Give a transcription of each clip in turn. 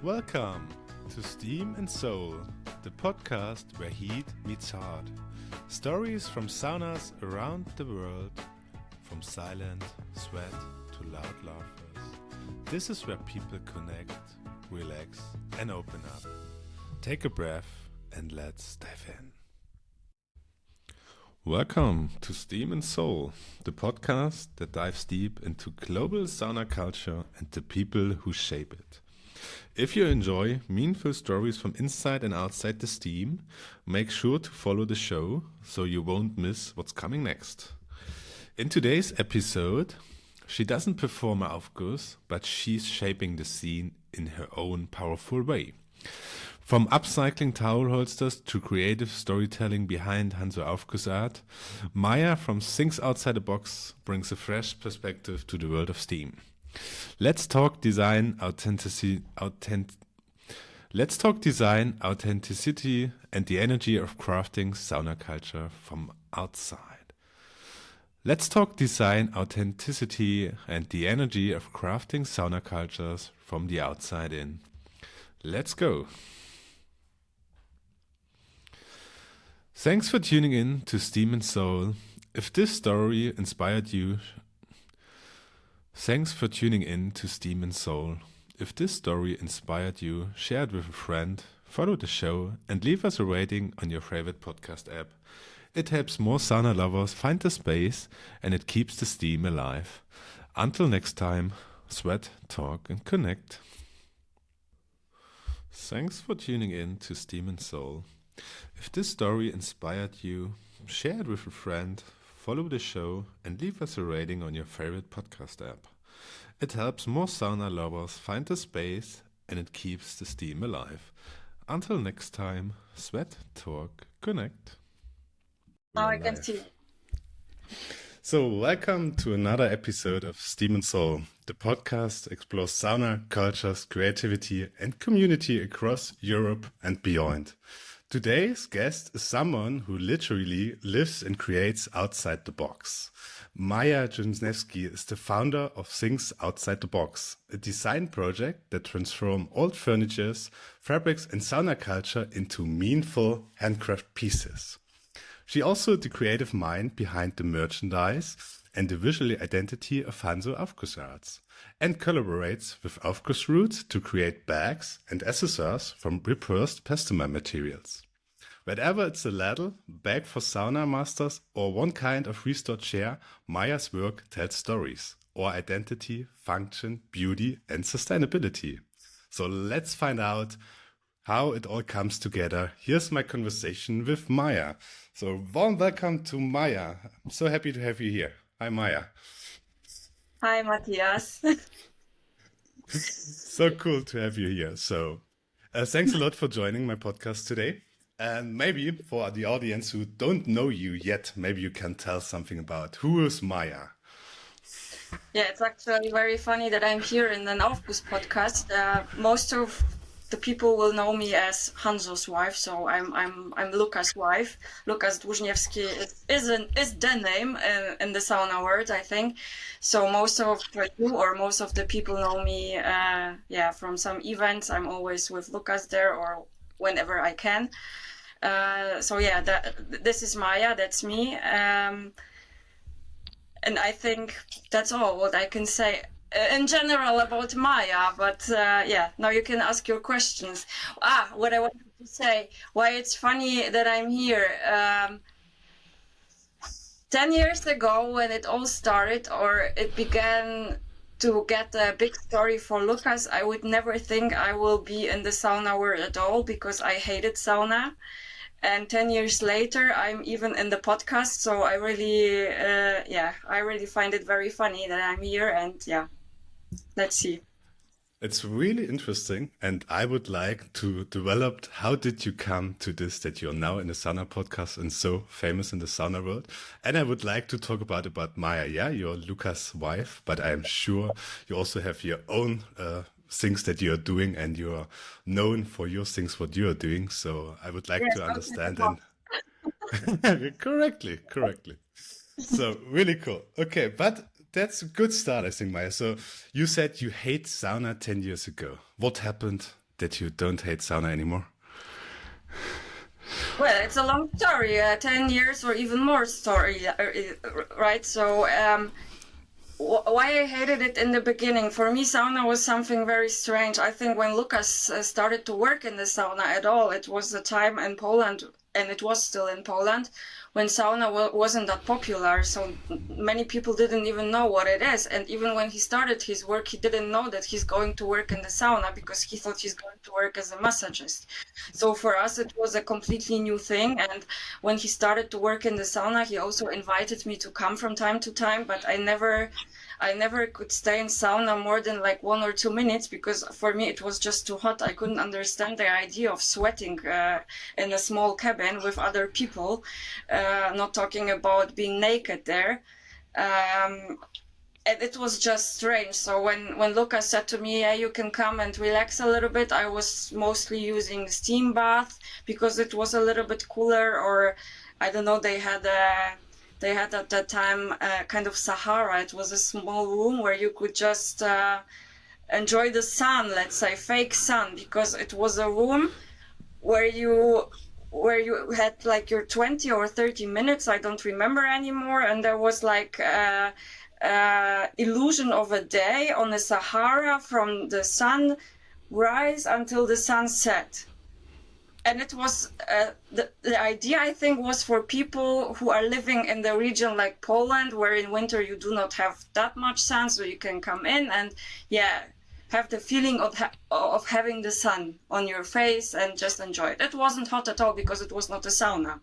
Welcome to Steam and Soul, the podcast where heat meets heart. Stories from saunas around the world, from silent sweat to loud laughers. This is where people connect, relax, and open up. Take a breath and let's dive in. Welcome to Steam and Soul, the podcast that dives deep into global sauna culture and the people who shape it. If you enjoy meaningful stories from inside and outside the steam, make sure to follow the show so you won't miss what's coming next. In today's episode, she doesn't perform a Aufguss, but she's shaping the scene in her own powerful way. From upcycling towel holsters to creative storytelling behind Hanzo Aufguss Art, Maja from Things Outside the Box brings a fresh perspective to the world of steam. Let's talk design, authenticity, and the energy of crafting sauna culture from outside. Let's talk design, authenticity, and the energy of crafting sauna cultures from the outside in. Let's go. Thanks for tuning in to Steam and Soul. If this story inspired you, share it with a friend, follow the show, and leave us a rating on your favorite podcast app. It helps more sauna lovers find the space, and it keeps the steam alive. Until next time, sweat, talk, and connect. Thanks for tuning in to Steam and Soul. If this story inspired you, share it with a friend, follow the show, and leave us a rating on your favorite podcast app. It helps more sauna lovers find the space, and it keeps the steam alive. Until next time, sweat, talk, connect. Now I can see. So, welcome to another episode of Steam and Soul. The podcast explores sauna, cultures, creativity, and community across Europe and beyond. Today's guest is someone who literally lives and creates outside the box. Maja Dluzniewska is the founder of Things Outside the Box, a design project that transforms old furniture, fabrics, and sauna culture into meaningful handcraft pieces. She also the creative mind behind the merchandise and the visual identity of Hanzo Aufguss Art, and collaborates with AufgussRoots to create bags and accessories from repurposed polymer materials. Whether it's a ladle, bag for sauna masters, or one kind of restored chair, Maja's work tells stories, or identity, function, beauty, and sustainability. So let's find out how it all comes together. Here's my conversation with Maja. So warm welcome to Maja. I'm so happy to have you here. Hi, Maja. Hi, Matthias. So cool to have you here. So thanks a lot for joining my podcast today. And maybe for the audience who don't know you yet, maybe you can tell something about who is Maja. Yeah, it's actually very funny that I'm here in an Aufguss podcast. Most of the people will know me as Hanzo's wife, so I'm Luka's wife. Lukas Dluzniewski is the name in the sauna world, I think. So most of you or most of the people know me, from some events. I'm always with Lukas there or whenever I can. This is Maja. That's me. And I think that's all what I can say in general about Maja, but now you can ask your questions. What I wanted to say, why it's funny that I'm here. 10 years ago when it all started, or it began to get a big story for Lukas, I would never think I will be in the sauna world at all, because I hated sauna. And 10 years later, I'm even in the podcast, so I really find it very funny that I'm here, and let's see. It's really interesting, and I would like to develop how did you come to this, that you're now in the sauna podcast and so famous in the sauna world. And I would like to talk about Maja. Yeah, you're Lukas' wife, but I'm sure you also have your own things that you're doing, and you're known for your things, what you're doing. So I would like to understand and correctly. So really cool. Okay, but that's a good start, I think, Maja. So you said you hate sauna 10 years ago. What happened that you don't hate sauna anymore? Well, it's a long story, 10 years or even more story, right? So, why I hated it in the beginning, for me, sauna was something very strange. I think when Lucas started to work in the sauna at all, it was the time in Poland, and it was still in Poland, when sauna wasn't that popular. So many people didn't even know what it is. And even when he started his work, he didn't know that he's going to work in the sauna because he thought he's going to work as a massagist. So for us, it was a completely new thing. And when he started to work in the sauna, he also invited me to come from time to time, but I never could stay in sauna more than like 1 or 2 minutes because for me it was just too hot. I couldn't understand the idea of sweating in a small cabin with other people, not talking about being naked there. And it was just strange. So when Lucas said to me, yeah, you can come and relax a little bit, I was mostly using steam bath because it was a little bit cooler, or I don't know, they had at that time kind of Sahara. It was a small room where you could just enjoy the sun, let's say fake sun, because it was a room where you had like your 20 or 30 minutes, I don't remember anymore, and there was like illusion of a day on the Sahara from the sunrise until the sunset. And it was the idea, I think, was for people who are living in the region like Poland, where in winter you do not have that much sun, so you can come in and have the feeling of having the sun on your face and just enjoy it. It wasn't hot at all because it was not a sauna.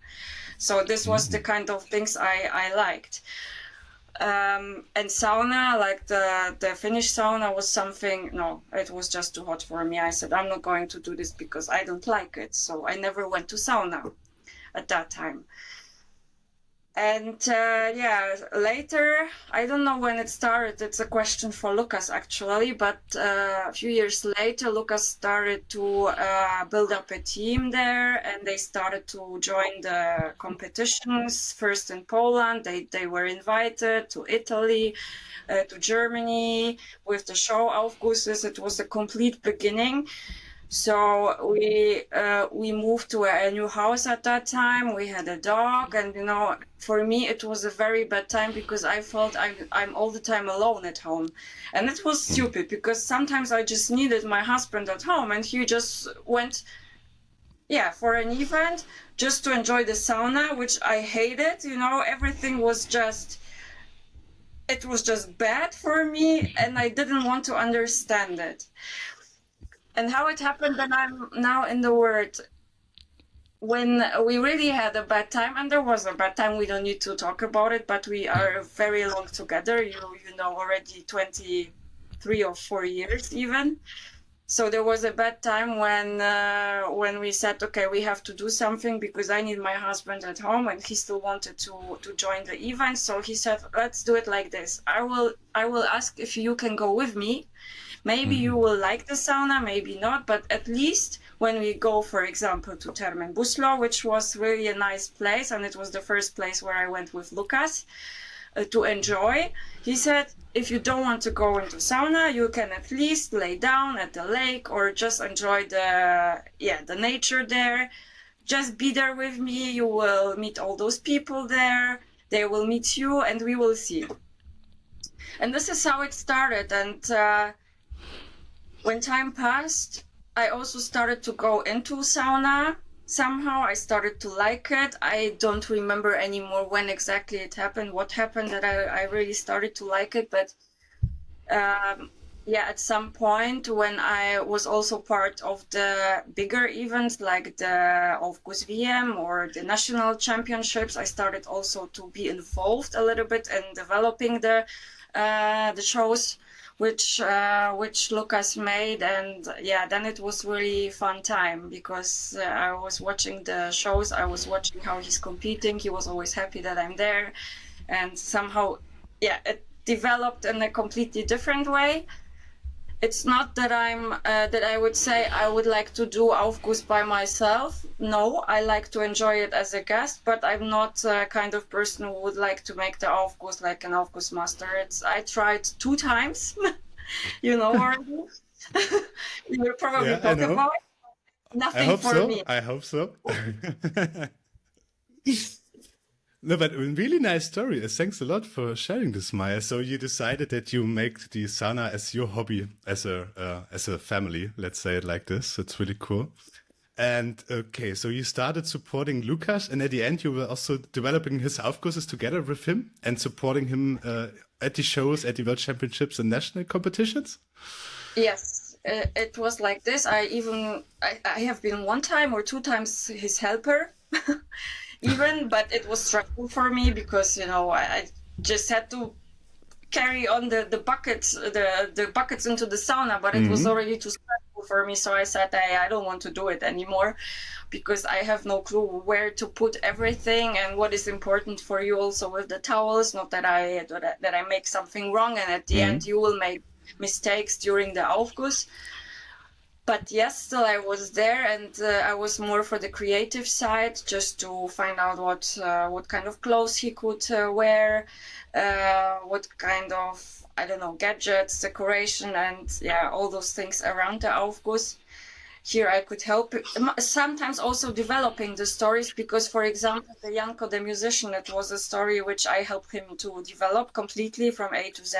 So this was the kind of things I liked. And sauna, like the Finnish sauna, was something, no, it was just too hot for me. I said, I'm not going to do this because I don't like it. So I never went to sauna at that time. And later, I don't know when it started. It's a question for Lucas, actually. But a few years later, Lucas started to build up a team there, and they started to join the competitions. First in Poland, they were invited to Italy, to Germany with the show Aufgusses. It was a complete beginning. So we moved to a new house at that time. We had a dog, and for me it was a very bad time because I felt I'm all the time alone at home, and it was stupid because sometimes I just needed my husband at home, and he just went, for an event just to enjoy the sauna, which I hated. Everything was just. It was just bad for me, and I didn't want to understand it. And how it happened that I'm now in the word, when we really had a bad time, and there was a bad time, we don't need to talk about it, but we are very long together, already 23 or 4 years even. So there was a bad time when we said, okay, we have to do something because I need my husband at home, and he still wanted to join the event. So he said, let's do it like this. I will ask if you can go with me. Maybe you will like the sauna, maybe not, but at least when we go, for example, to Termen Buslo, which was really a nice place, and it was the first place where I went with Lucas to enjoy, he said, if you don't want to go into sauna, you can at least lay down at the lake or just enjoy the nature there. Just be there with me, you will meet all those people there, they will meet you, and we will see. And this is how it started, and when time passed, I also started to go into sauna. Somehow I started to like it. I don't remember anymore when exactly it happened, what happened that I really started to like it. But at some point when I was also part of the bigger events like the Aufguss VM or the national championships, I started also to be involved a little bit in developing the shows which Lucas made, and then it was really fun time because I was watching the shows, I was watching how he's competing, he was always happy that I'm there, and somehow it developed in a completely different way. It's not that that I would say I would like to do Aufguss by myself. No, I like to enjoy it as a guest, but I'm not a kind of person who would like to make the Aufguss like an Aufguss master. I tried 2 times, already. you will probably Yeah, I talk know. about. I Nothing hope for so. me. I hope so. No, but a really nice story. Thanks a lot for sharing this, Maya. So you decided that you make the sauna as your hobby, as a family. Let's say it like this. It's really cool. And okay, so you started supporting Lukas, and at the end, you were also developing his Aufgusses together with him and supporting him at the shows, at the World Championships and national competitions. Yes, it was like this. I have been one time or two times his helper, even, but it was stressful for me because I just had to carry on the buckets into the sauna, but it was Hmm. already too stressful for me. So I said, hey, I don't want to do it anymore because I have no clue where to put everything and what is important for you also with the towels. Not that I make something wrong and at the end Hmm. you will make mistakes during the Aufguss. But yes, still I was there, and I was more for the creative side, just to find out what kind of clothes he could wear, what kind of, I don't know, gadgets, decoration, and yeah, all those things around the Aufguss. Here I could help. Sometimes also developing the stories, because for example, the Janko the musician, it was a story which I helped him to develop completely from A to Z.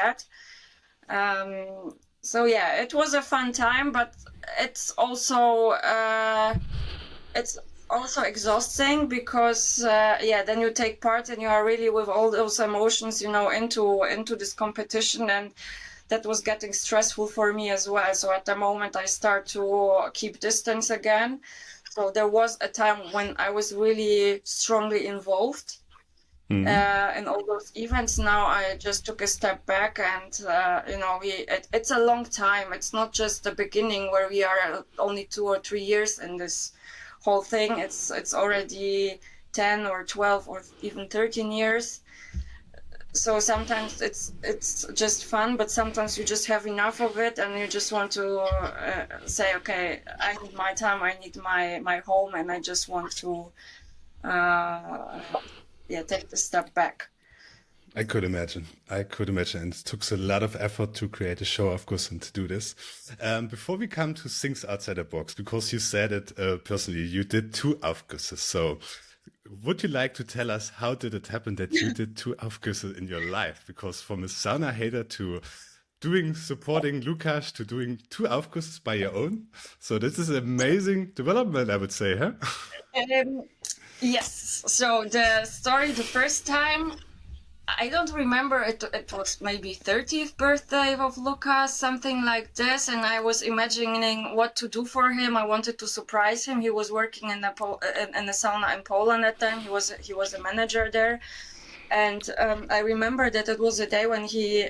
So yeah, it was a fun time, but it's also uh, it's also exhausting because yeah, then you take part and you are really with all those emotions, into this competition, and that was getting stressful for me as well. So at the moment, I start to keep distance again. So there was a time when I was really strongly involved Hmm. in all those events. Now I just took a step back, and it's a long time. It's not just the beginning where we are only 2 or 3 years in this whole thing. It's already 10 or 12 or even 13 years. So sometimes it's just fun, but sometimes you just have enough of it and you just want to say, okay, I need my time, I need my home, and I just want to uh, yeah, take the step back. I could imagine. I could imagine. And it took a lot of effort to create a show, of course, and to do this. Before we come to things outside the box, because you said it personally, you did two Aufgusses. So would you like to tell us how did it happen that you did two Aufgüsse in your life? Because from a sauna hater to supporting Lukas to doing two Aufgusses by your own. So this is amazing development, I would say, huh? Um, yes. So the story, the first time, I don't remember. It was maybe 30th birthday of Lucas, something like this, and I was imagining what to do for him. I wanted to surprise him. He was working in the sauna in Poland at the time. He was a manager there, and I remember that it was a day when he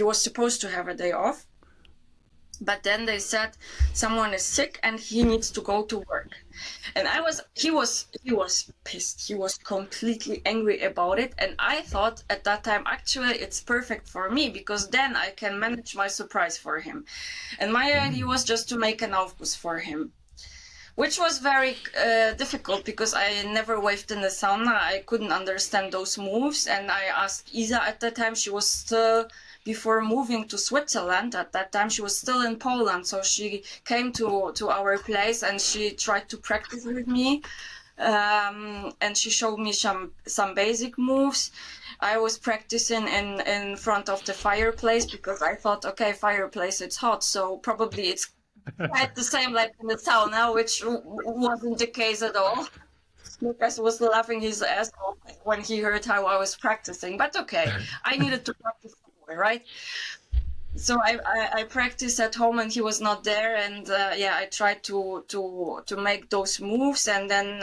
was supposed to have a day off, but then they said someone is sick and he needs to go to work. And he was pissed. He was completely angry about it, and I thought at that time, actually it's perfect for me because then I can manage my surprise for him. And my idea was just to make an aufguss for him, which was very difficult because I never waved in the sauna. I couldn't understand those moves, and I asked Isa at that time. She was still, before moving to Switzerland, at that time she was still in Poland, so she came to our place and she tried to practice with me, and she showed me some basic moves. I was practicing in front of the fireplace because I thought, okay, fireplace, it's hot, so probably it's quite the same like in the sauna, which wasn't the case at all. Lucas was laughing his ass off when he heard how I was practicing, but okay, I needed to practice somewhere, right? So I practiced at home and he was not there, and yeah, I tried to make those moves, and then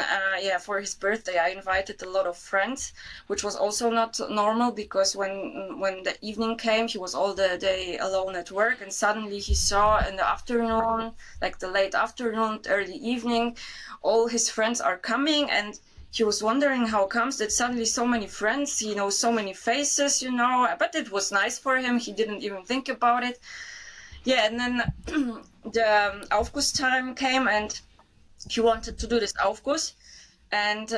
yeah, for his birthday I invited a lot of friends, which was also not normal because when the evening came, he was all the day alone at work, and suddenly he saw in the afternoon, like the late afternoon, early evening, all his friends are coming, and he was wondering how comes that suddenly so many friends, so many faces, but it was nice for him. He didn't even think about it. Yeah, and then the Aufguss time came and he wanted to do this Aufguss. And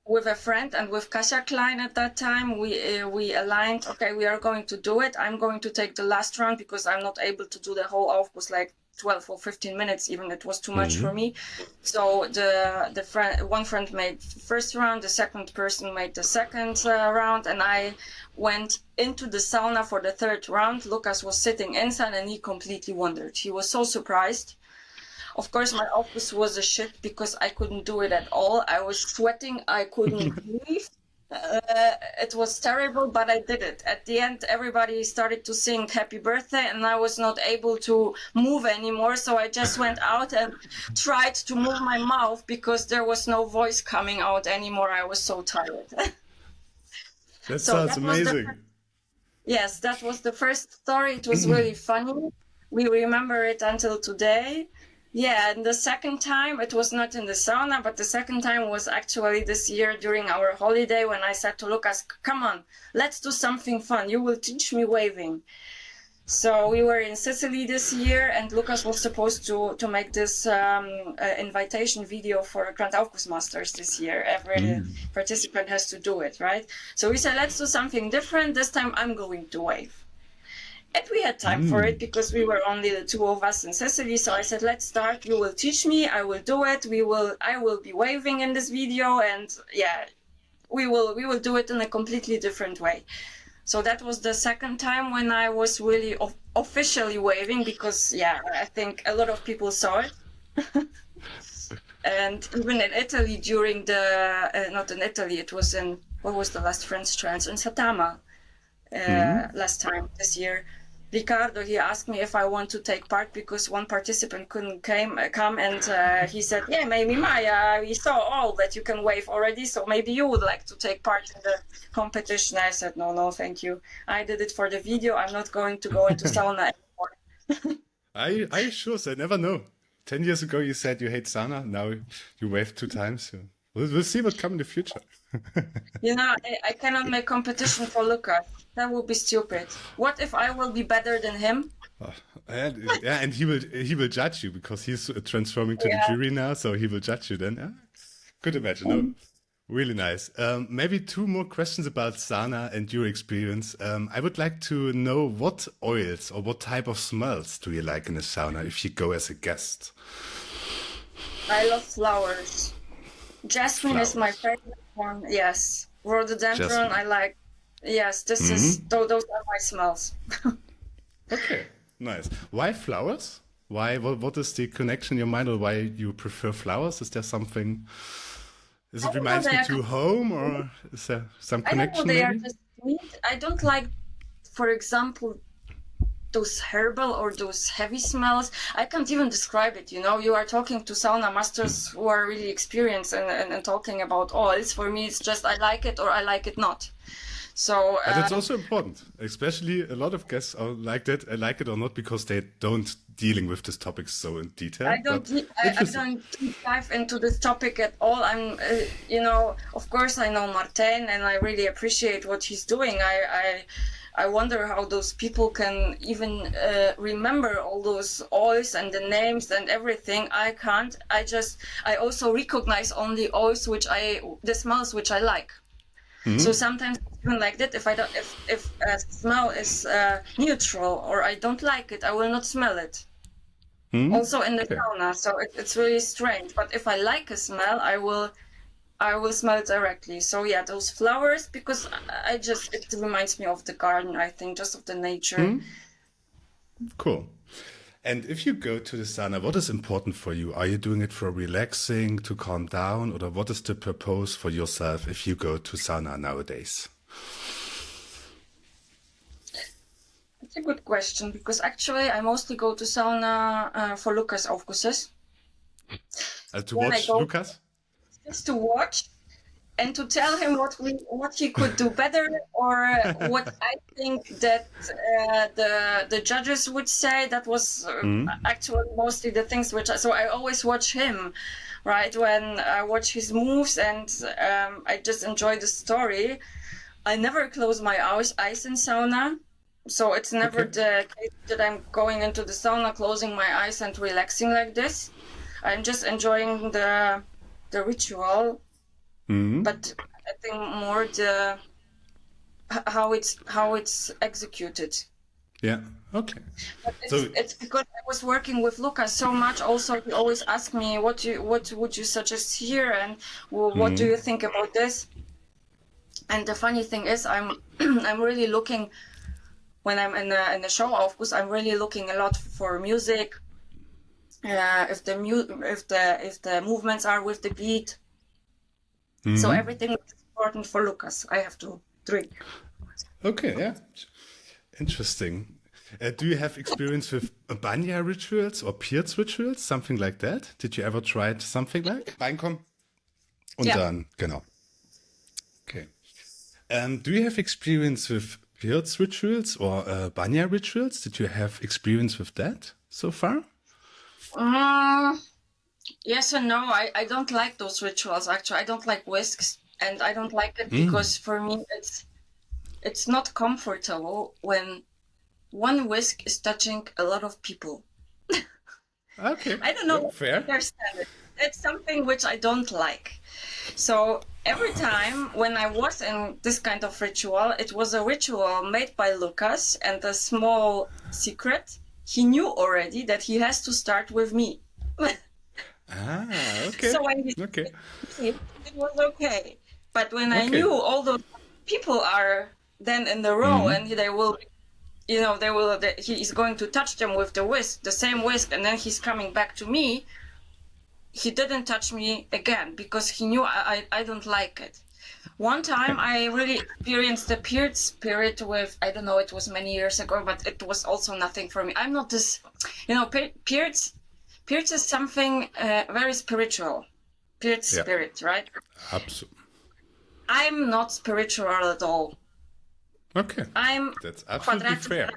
with a friend and with Kasia Klein at that time, we aligned, okay, we are going to do it. I'm going to take the last round because I'm not able to do the whole Aufguss like 12 or 15 minutes, even it was too much for me. So one friend made the first round, the second person made the second round, and I went into the sauna for the third round. Lucas was sitting inside and he completely wondered. He was so surprised. Of course, my office was a shit because I couldn't do it at all. I was sweating. I couldn't breathe. It was terrible, but I did it. At the end, everybody started to sing happy birthday and I was not able to move anymore. So I just went out and tried to move my mouth because there was no voice coming out anymore. I was so tired. That sounds amazing. Yes, that was the first story. It was really funny. We remember it until today. Yeah, and the second time, it was not in the sauna, but the second time was actually this year during our holiday when I said to Lucas, come on, let's do something fun. You will teach me waving. So we were in Sicily this year and Lucas was supposed to make this invitation video for Grand Aufguss Masters this year. Every participant has to do it, right? So we said, let's do something different. This time I'm going to wave. And we had time for it because we were only the two of us in Sicily. So I said, let's start. You will teach me. I will do it. I will be waving in this video. And yeah, we will do it in a completely different way. So that was the second time when I was really officially waving because, yeah, I think a lot of people saw it. And even in Italy during not in Italy, it was in, what was the last French trance? In Satama last time this year. Ricardo, he asked me if I want to take part because one participant couldn't come and he said, yeah, maybe Maja, we saw all that you can wave already, so maybe you would like to take part in the competition. I said, no, thank you. I did it for the video. I'm not going to go into sauna anymore. I sure said, never know. 10 years ago, you said you hate sauna. Now you waved 2 times. So we'll see what comes in the future. You know, I cannot make competition for Lucas. That would be stupid. What if I will be better than him? And he will judge you because he's transforming to the jury now, so he will judge you then. Yeah? Could imagine. No, really nice. Maybe 2 more questions about sauna and your experience. I would like to know what oils or what type of smells do you like in a sauna if you go as a guest? I love flowers. Jasmine is my favorite one. Yes, rhododendron. Jasmine. I like. Yes, those are my smells. Okay, nice. Why flowers? Why? What is the connection in your mind, or why you prefer flowers? Is there something? Does it remind you to home, or is there some connection? They are just sweet. I don't like, for example, those herbal or those heavy smells. I can't even describe it. You know, you are talking to sauna masters who are really experienced and talking about oils. For me, it's just I like it or I like it not. So, but it's also important, especially a lot of guests are like that. I like it or not because they don't dealing with this topic so in detail. I don't dive into this topic at all. I'm, you know, of course I know Martin and I really appreciate what he's doing. I wonder how those people can even remember all those oils and the names and everything. I can't. I also recognize only oils the smells which I like. So sometimes even like that, if a smell is neutral or I don't like it, I will not smell it. Also in the sauna, so it's really strange. But if I like a smell, I will smell it directly. So yeah, those flowers, because it reminds me of the garden, I think, just of the nature. Cool. And if you go to the sauna, what is important for you? Are you doing it for relaxing, to calm down, or what is the purpose for yourself if you go to sauna nowadays? That's a good question, because actually I mostly go to sauna for Lucas Aufgusses. To watch Lucas? Just to watch and to tell him what he could do better, or what I think that the judges would say. That was actually mostly the things so I always watch him, right? When I watch his moves and I just enjoy the story. I never close my eyes in sauna. So it's never the case that I'm going into the sauna, closing my eyes and relaxing like this. I'm just enjoying the ritual. but I think more how it's executed. Yeah. Okay. But So, it's because I was working with Lucas so much. Also, he always asked me, what would you suggest here, and what do you think about this? And the funny thing is, I'm I'm really looking when I'm in the show, of course, I'm really looking a lot for music. If the movements are with the beat, so everything is important for Lucas. I have to drink. okay, yeah. Interesting. Do you have experience with Banya rituals or Pierce rituals, something like that? Did you ever try something like? Reinkommen. Und Yeah. dann, genau. Okay. Do you have experience with Pierce rituals or Banya rituals? Did you have experience with that so far? Yes and no. I don't like those rituals, actually. I don't like whisks, and I don't like it because for me it's not comfortable when one whisk is touching a lot of people. Okay. I don't know. Fair. Understand it. It's something which I don't like. So every time when I was in this kind of ritual, it was a ritual made by Lucas, and a small secret. He knew already that he has to start with me. Okay. So when he Okay. it was okay. But when I Okay. knew all those people are then in the row and they will, he is going to touch them with the whisk, the same whisk, and then he's coming back to me. He didn't touch me again because he knew I don't like it. One time I really experienced the Peart spirit with, I don't know, it was many years ago, but it was also nothing for me. I'm not this, Peart is something very spiritual. Peart spirit, right? Absolutely. I'm not spiritual at all. Okay. I'm That's absolutely fair.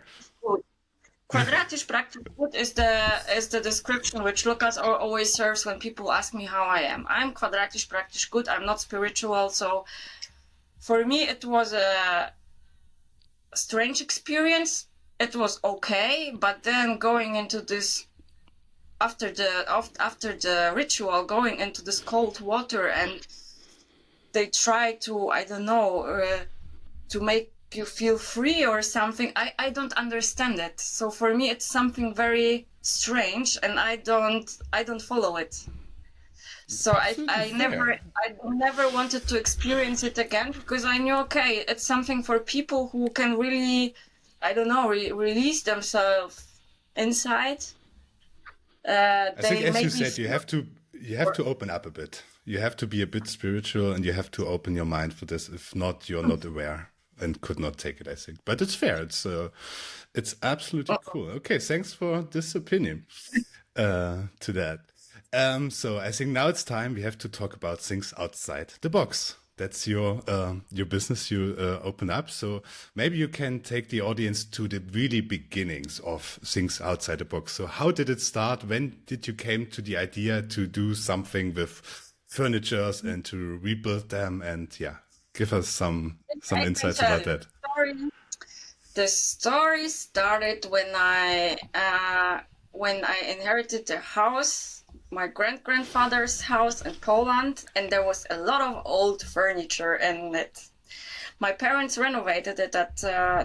Quadratisch practice good is the description which Lucas always serves when people ask me how I am. I'm quadratisch practice good. I'm not spiritual. So for me, it was a strange experience. It was okay, but then going into this after the ritual, going into this cold water, and they try to, I don't know, to make you feel free or something. I don't understand it. So for me, it's something very strange, and I don't follow it. So I never wanted to experience it again because I knew, okay, it's something for people who can really, I don't know, release themselves inside. I think, as you said, you have to open up a bit. You have to be a bit spiritual, and you have to open your mind for this. If not, you're not aware and could not take it, I think. But it's fair. It's absolutely cool. Okay, thanks for this opinion to that. So I think now it's time we have to talk about things outside the box. That's your business you open up. So maybe you can take the audience to the really beginnings of things outside the box. So how did it start? When did you came to the idea to do something with furnitures and to rebuild them? And yeah, give us some insights about that. The story started when I inherited the house, my grandfather's house in Poland, and there was a lot of old furniture in it. My parents renovated it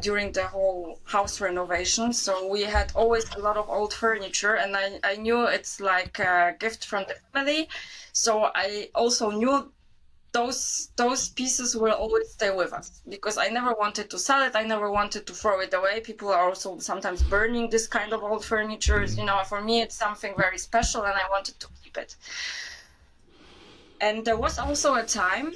during the whole house renovation, so we had always a lot of old furniture, and I knew it's like a gift from the family, so I also knew those pieces will always stay with us because I never wanted to sell it. I never wanted to throw it away. People are also sometimes burning this kind of old furniture. For me, it's something very special, and I wanted to keep it. And there was also a time,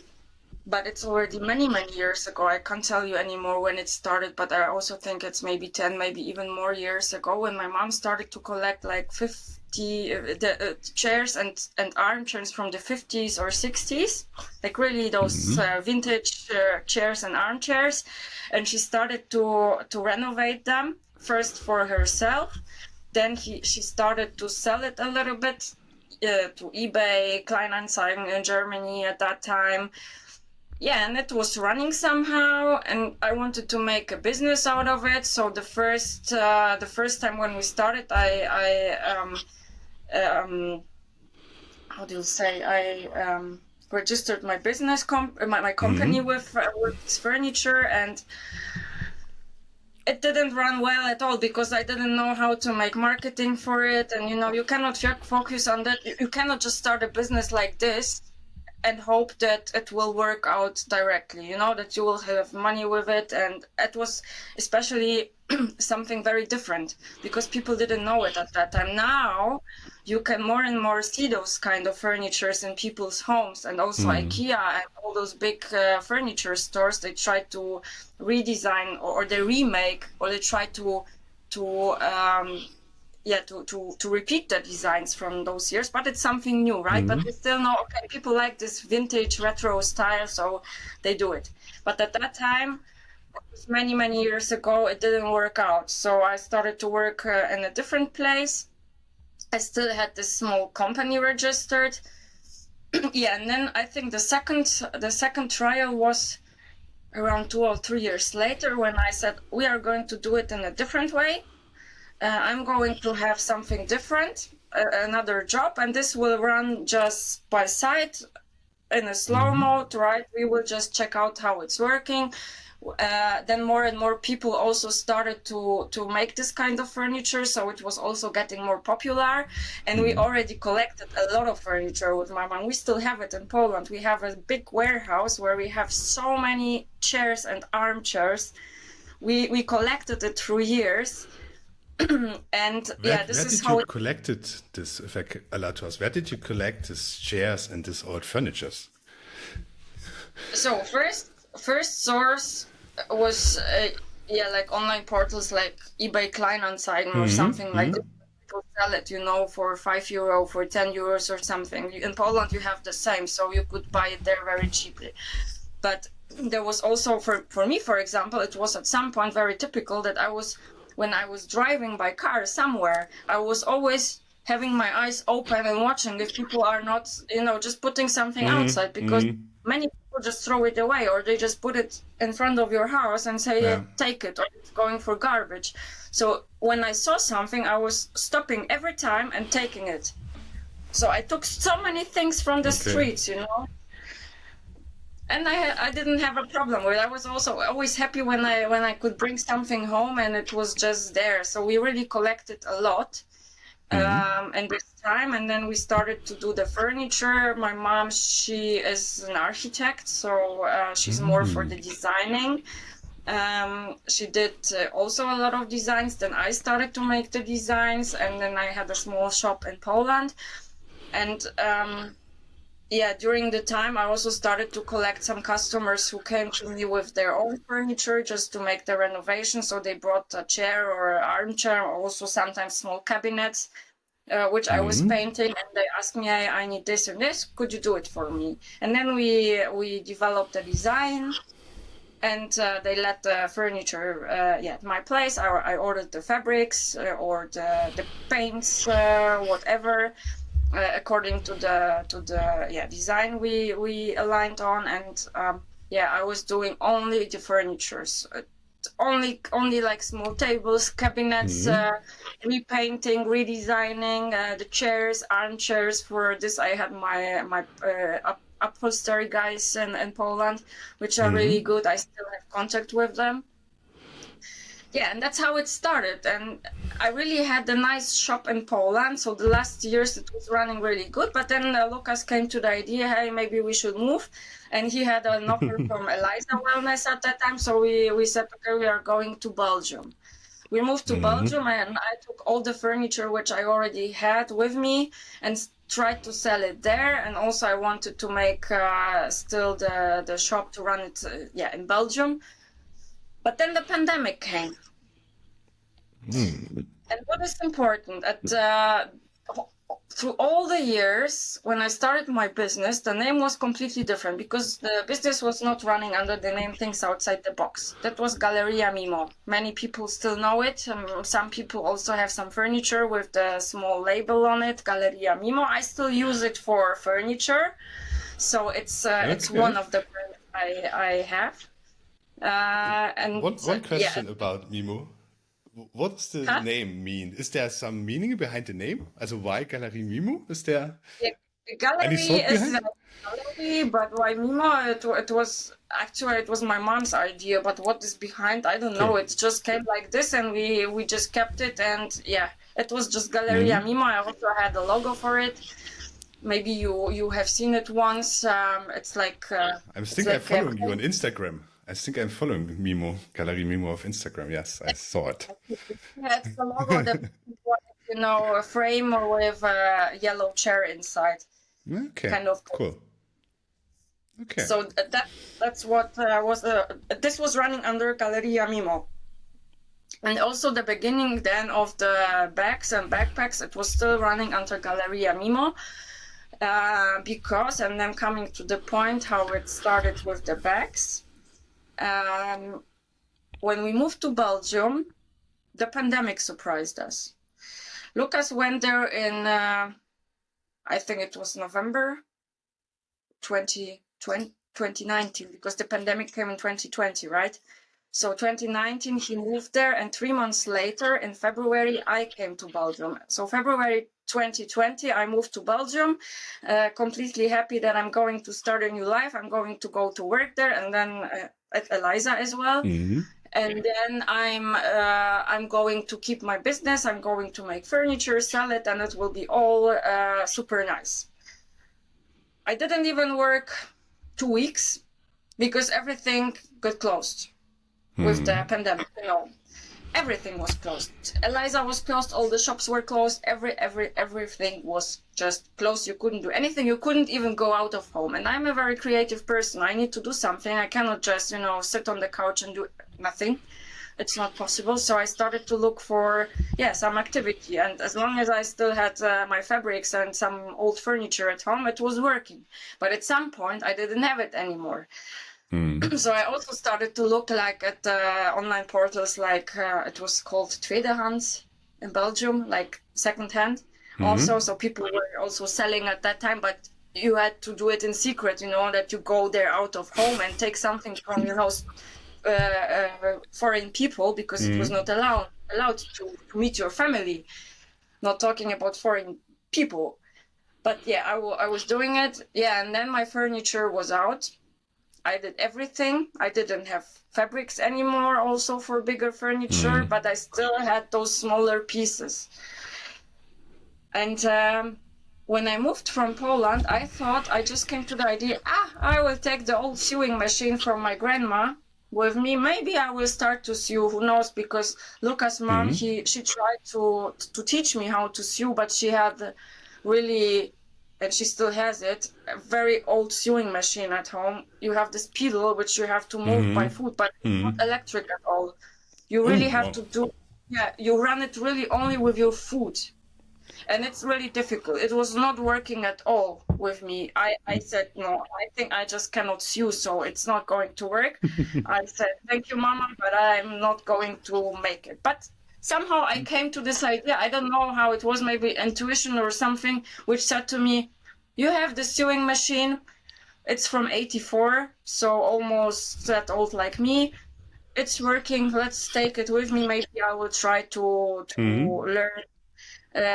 but it's already many, many years ago. I can't tell you anymore when it started, but I also think it's maybe 10, maybe even more years ago when my mom started to collect like 50 chairs and armchairs from the 50s or 60s, like really those vintage chairs and armchairs. And she started to renovate them first for herself. Then she started to sell it a little bit to eBay, Kleinanzeigen in Germany at that time. Yeah, and it was running somehow, and I wanted to make a business out of it. So the first time when we started, how do you say? registered my business my company with this furniture, and it didn't run well at all because I didn't know how to make marketing for it. And you cannot focus on that. You cannot just start a business like this and hope that it will work out directly, that you will have money with it. And it was especially something very different because people didn't know it at that time. Now you can more and more see those kind of furnitures in people's homes, and also IKEA and all those big furniture stores. They try to redesign or they remake, or they try to repeat the designs from those years, but it's something new, right? But we still know, okay, people like this vintage retro style, so they do it. But at that time, many years ago, it didn't work out. So I started to work in a different place. I still had this small company registered. And then I think the second trial was around 2 or 3 years later, when I said, we are going to do it in a different way. I'm going to have something different, another job, and this will run just by side in a slow mode, right? We will just check out how it's working. Then more and more people also started to make this kind of furniture, so it was also getting more popular. And we already collected a lot of furniture with my mom. We still have it in Poland. We have a big warehouse where we have so many chairs and armchairs. We collected it through years. And this is how you collected this, if I allow to ask, where did you collect these chairs and this old furnitures? So first source was like online portals like eBay Kleinanzeigen or something like that. People sell it, for €5, for €10 or something. In Poland you have the same, so you could buy it there very cheaply. But there was also, for me, for example, it was at some point very typical that when I was driving by car somewhere, I was always having my eyes open and watching if people are not, just putting something outside, because many people just throw it away, or they just put it in front of your house and say, take it, or it's going for garbage. So when I saw something, I was stopping every time and taking it. So I took so many things from the streets, And I didn't have a problem with it. I was also always happy when I could bring something home and it was just there. So we really collected a lot in this time. And then we started to do the furniture. My mom, she is an architect, so she's more for the designing. She did also a lot of designs. Then I started to make the designs, and then I had a small shop in Poland. And during the time, I also started to collect some customers who came to me with their own furniture just to make the renovation. So they brought a chair or an armchair, or also sometimes small cabinets, which I was painting. And they asked me, I need this and this. Could you do it for me? And then we developed a design, and they let the furniture at my place. I ordered the fabrics or the paints, whatever. According to the design we aligned on, and I was doing only the furnitures, only like small tables, cabinets, repainting, redesigning the chairs, armchairs. For this, I had my upholstery guys in Poland, which are really good. I still have contact with them. And that's how it started. And I really had a nice shop in Poland. So the last years it was running really good. But then Lucas came to the idea, hey, maybe we should move. And he had an offer from Eliza Wellness at that time. So we said, okay, we are going to Belgium. We moved to Belgium, and I took all the furniture which I already had with me and tried to sell it there. And also I wanted to make still the shop to run it in Belgium. But then the pandemic came. And what is important, through all the years, when I started my business, the name was completely different, because the business was not running under the name Things Outside the Box. That was Galleria Mimo. Many people still know it. Some people also have some furniture with the small label on it, Galleria Mimo. I still use it for furniture. So it's one of the brands I have. And one question about Mimo. What does the name mean? Is there some meaning behind the name? Also why Galerie Mimo? Is there? Any gallery thought is behind? a gallery, but why Mimo? It was my mom's idea. But what is behind? I don't know. Okay. It just came like this, and we just kept it. And yeah, it was just Galleria Mhm. Mimo. I also had a logo for it. Maybe you have seen it once. It's like I it's think I'm like following you on Instagram. I think I'm following Mimo, Galerie Mimo of Instagram. Yes, I saw it. yeah, it's the logo that a frame with a yellow chair inside, Okay, kind of. cool. Okay. So that's what was this was running under Galleria Mimo. And also the beginning then of the bags and backpacks, it was still running under Galleria Mimo. Because, and then coming to the point how it started with the bags. When we moved to Belgium, the pandemic surprised us. Lucas went there in, I think it was November 2019, because the pandemic came in 2020, right? So 2019, he moved there, and 3 months later, in February, I came to Belgium. So February 2020, I moved to Belgium, completely happy that I'm going to start a new life. I'm going to go to work there, and then at Eliza as well. Mhm. And then I'm going to keep my business. I'm going to make furniture, sell it, and it will be all super nice. I didn't even work 2 weeks because everything got closed with the pandemic. Everything was closed. Eliza was closed. All the shops were closed. Everything was just closed. You couldn't do anything. You couldn't even go out of home. And I'm a very creative person. I need to do something. I cannot just, sit on the couch and do nothing. It's not possible. So I started to look for, some activity. And as long as I still had my fabrics and some old furniture at home, it was working. But at some point, I didn't have it anymore. So I also started to look like at online portals, like it was called Tweedehands in Belgium, like secondhand. Also, so people were also selling at that time, but you had to do it in secret, that you go there out of home and take something from, foreign people, because it was not allowed to meet your family. Not talking about foreign people, but yeah, I was doing it. Yeah, and then my furniture was out. I did everything. I didn't have fabrics anymore also for bigger furniture, but I still had those smaller pieces. And when I moved from Poland, I thought, I just came to the idea, I will take the old sewing machine from my grandma with me. Maybe I will start to sew, who knows, because Lucas' mom, she tried to teach me how to sew, but she had really, and she still has it, a very old sewing machine at home. You have this pedal which you have to move by foot, but it's not electric at all. You Oh, really have wow. to you run it really only with your foot. And it's really difficult. It was not working at all with me. I said, no, I think I just cannot sew, so it's not going to work. I said, thank you, Mama, but I'm not going to make it. But somehow I came to this idea. I don't know how it was, maybe intuition or something, which said to me, you have the sewing machine. It's from 84, so almost that old like me. It's working. Let's take it with me. Maybe I will try to learn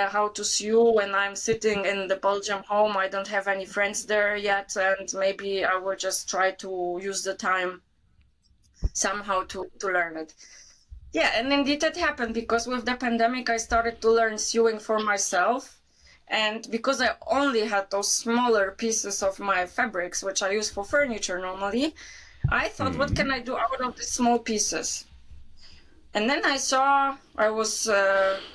how to sew when I'm sitting in the Belgium home. I don't have any friends there yet, and maybe I will just try to use the time somehow to learn it. Yeah, and indeed it happened, because with the pandemic I started to learn sewing for myself. And because I only had those smaller pieces of my fabrics, which I use for furniture normally, I thought, what can I do out of these small pieces? And then I was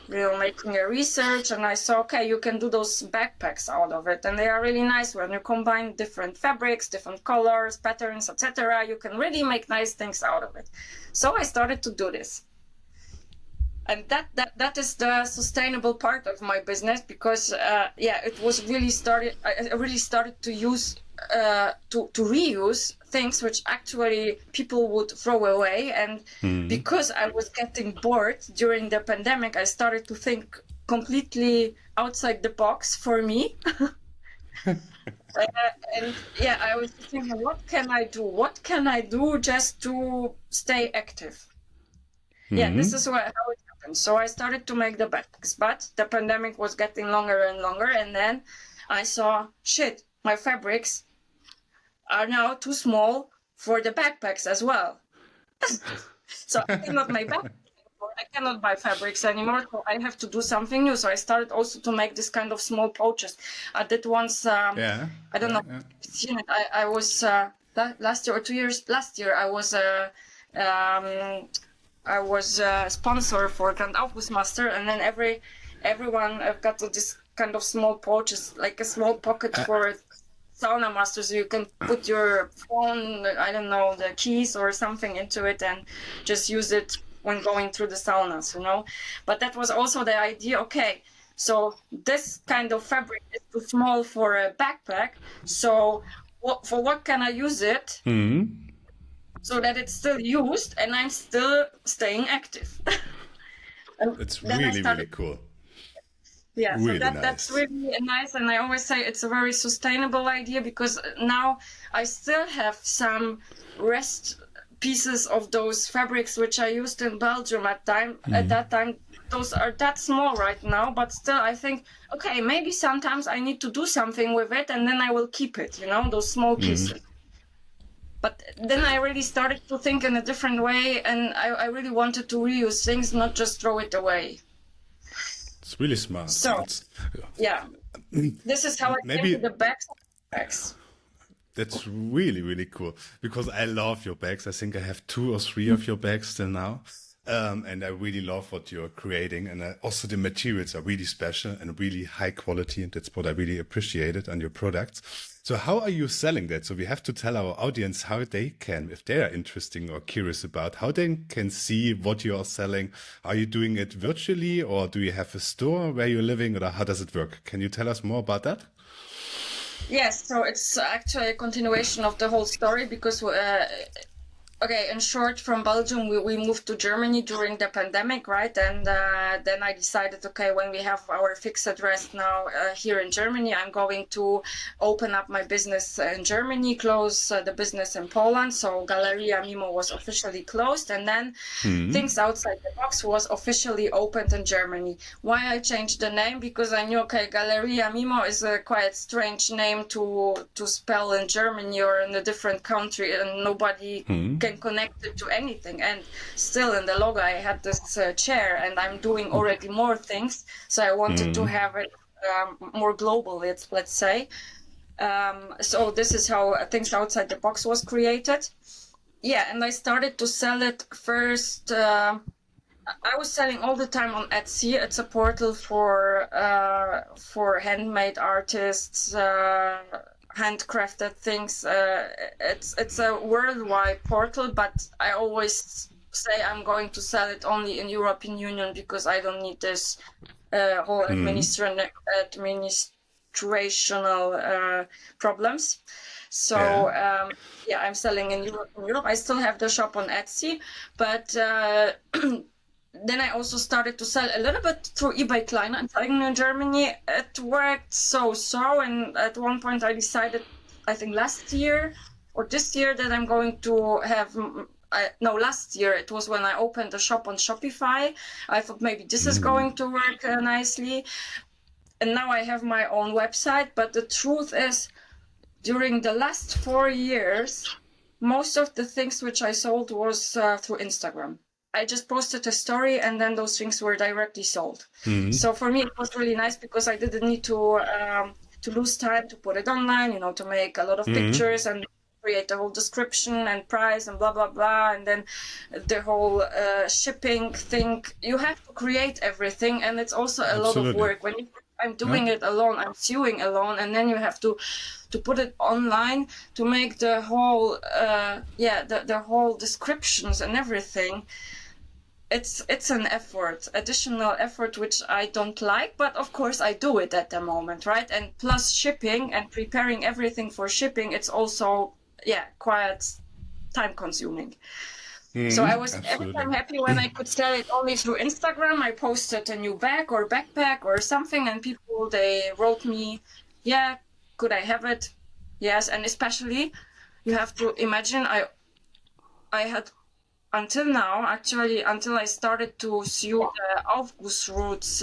making a research, and I saw, okay, you can do those backpacks out of it. And they are really nice when you combine different fabrics, different colors, patterns, etc. You can really make nice things out of it. So I started to do this. And that is the sustainable part of my business, because it was really started. I really started to use to reuse things which actually people would throw away. And because I was getting bored during the pandemic, I started to think completely outside the box for me. I was thinking, what can I do? What can I do just to stay active? Yeah, this is how it happened. So I started to make the bags, but the pandemic was getting longer and longer, and then I saw, shit, my fabrics are now too small for the backpacks as well. So I cannot make backpacks anymore. I cannot buy fabrics anymore. So I have to do something new. So I started also to make this kind of small pouches. I did once, Yeah. I don't know, Yeah. if you've seen it. I was, last year or 2 years, last year, I was a sponsor for Grand Aufguss Master, and then everyone got this kind of small pouches, like a small pocket for sauna master, so you can put your phone, I don't know, the keys or something into it and just use it when going through the saunas, you know. But that was also the idea. Okay, so this kind of fabric is too small for a backpack. So for what can I use it? So that it's still used and I'm still staying active. And It's then I really, started, really cool. yeah, so Really that's nice. really nice. And I always say it's a very sustainable idea, because now I still have some rest pieces of those fabrics which I used in Belgium at that time. Those are that small right now, but still I think, okay, maybe sometimes I need to do something with it, and then I will keep it, you know, those small pieces. But then I really started to think in a different way, and I really wanted to reuse things, not just throw it away. It's really smart. So, It's yeah, this is how I came to maybe the bags. that's really, really cool, because I love your bags. I think I have 2 or 3 of your bags still now. And I really love what you're creating. And also the materials are really special and really high quality. And that's what I really appreciated on your products. So how are you selling that? So we have to tell our audience how they can, if they are interesting or curious about, how they can see what you are selling. Are you doing it virtually, or do you have a store where you're living, or how does it work? Can you tell us more about that? Yes, so it's actually a continuation of the whole story, because okay, in short, from Belgium, we moved to Germany during the pandemic, right? And then I decided, okay, when we have our fixed address now here in Germany, I'm going to open up my business in Germany, close the business in Poland. So Galeria Mimo was officially closed, and then Things Outside the Box was officially opened in Germany. Why I changed the name? Because I knew, okay, Galeria Mimo is a quite strange name to spell in Germany or in a different country, and nobody can connect it to anything. And still in the logo I had this chair, and I'm doing already more things, so I wanted to have it more global, let's say. So this is how Things Outside the Box was created. Yeah, and I started to sell it first. I was selling all the time on Etsy. It's a portal for handmade artists, handcrafted things. It's a worldwide portal, but I always say I'm going to sell it only in European Union, because I don't need this whole administrational problems. So yeah, I'm selling in Europe. I still have the shop on Etsy, but then I also started to sell a little bit through eBay Kleinanzeigen in Germany. It worked so, and at one point I decided, I think last year or this year, that I'm going to have. No, last year it was when I opened a shop on Shopify. I thought maybe this is going to work nicely, and now I have my own website. But the truth is, during the last 4 years, most of the things which I sold was through Instagram. I just posted a story, and then those things were directly sold. So for me, it was really nice, because I didn't need to lose time to put it online, to make a lot of pictures and create the whole description and price and blah, blah, blah. And then the whole shipping thing. You have to create everything, and it's also a lot of work. When I'm doing it alone, I'm sewing alone, and then you have to put it online, to make the whole the whole descriptions and everything. It's an additional effort, which I don't like, but of course I do it at the moment, right? And plus shipping and preparing everything for shipping, it's also quite time consuming. So I was every time happy when I could sell it only through Instagram. I posted a new bag or backpack or something, and people, they wrote me, yeah, could I have it? Yes. And especially, you have to imagine, I had until now, actually, until I started to sew the AufgussRoots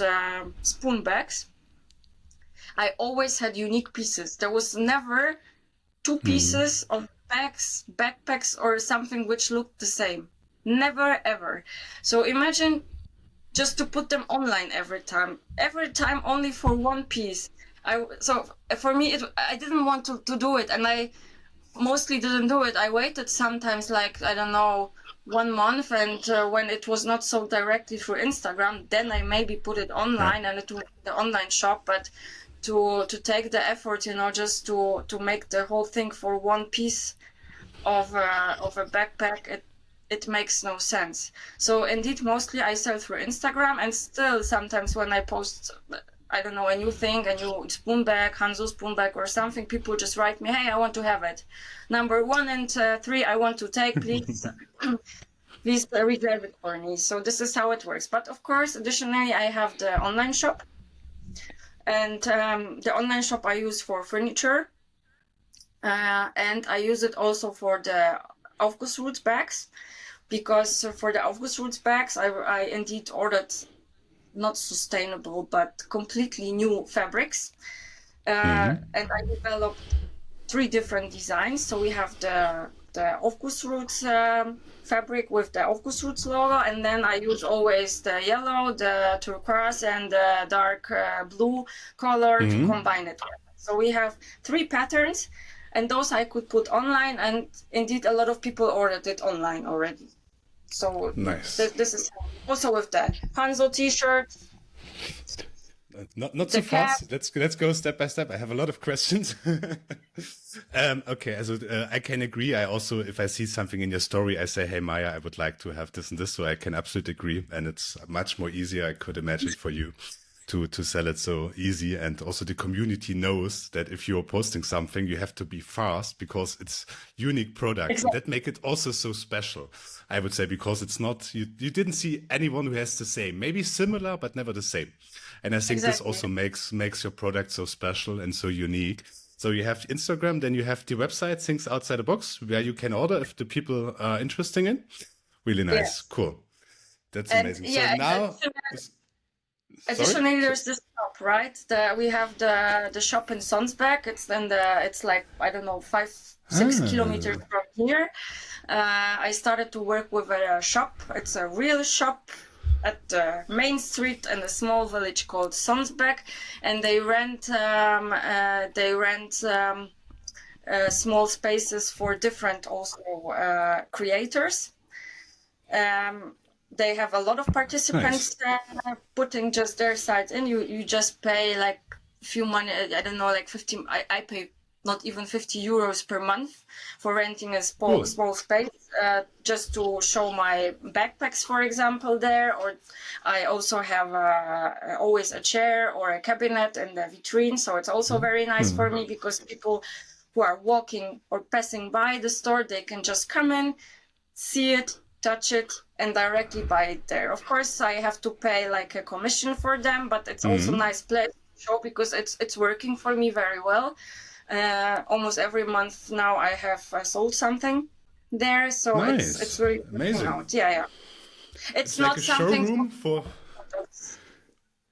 spoon bags, I always had unique pieces. There was never two pieces of bags, backpacks, or something which looked the same. Never, ever. So imagine just to put them online every time only for one piece. So for me, I didn't want to do it, and I mostly didn't do it. I waited sometimes, like, I don't know, 1 month, and when it was not so directly through Instagram, then I maybe put it online and it was the online shop. But to take the effort, just to make the whole thing for one piece of a backpack, it makes no sense. So indeed, mostly I sell through Instagram, and still sometimes when I post, I don't know, a new thing, a new spoon bag, Hanzo spoon bag or something, people just write me, hey, I want to have it. Number 1 and 3, I want to take, please. Please reserve it for me. So this is how it works. But of course, additionally, I have the online shop. And the online shop I use for furniture. And I use it also for the AufgussRoots bags. Because for the AufgussRoots bags, I indeed ordered not sustainable, but completely new fabrics. And I developed 3 different designs. So we have the AufgussRoots fabric with the AufgussRoots logo, and then I use always the yellow, the turquoise, and the dark blue color to combine it. So we have 3 patterns, and those I could put online, and indeed a lot of people ordered it online already. So nice. This is also with the Hanzo t-shirt. Not so fast. Let's go step by step. I have a lot of questions. Okay, I can agree. I also, if I see something in your story, I say, hey, Maja, I would like to have this and this. So I can absolutely agree. And it's much more easier, I could imagine, for you to sell it so easy. And also the community knows that if you're posting something, you have to be fast because it's unique products. Exactly. And that make it also so special, I would say, because it's not, you didn't see anyone who has the same, maybe similar, but never the same. And I think this also makes your product so special and so unique. So you have Instagram, then you have the website, Things Outside the Box, where you can order if the people are interested in. Really nice. Yes. Cool. That's amazing. Yeah, so now... Additionally, there's this shop, right? We have the shop in Sonsbeck. It's like, I don't know, 5-6 kilometers from here. I started to work with a shop. It's a real shop at the main street in a small village called Sonsbeck, and they rent small spaces for different also creators. They have a lot of participants putting just their site in. You just pay like few money. I don't know, like 50. I pay not even 50 euros per month for renting a small space just to show my backpacks, for example, there. Or I also have always a chair or a cabinet in the vitrine. So it's also very nice for me because people who are walking or passing by the store, they can just come in, see it, touch it, and directly buy it there. Of course, I have to pay like a commission for them, but it's also a nice place to show because it's working for me very well. Almost every month now I have sold something there, so nice. it's really amazing. Out. Yeah. It's not like a something showroom for.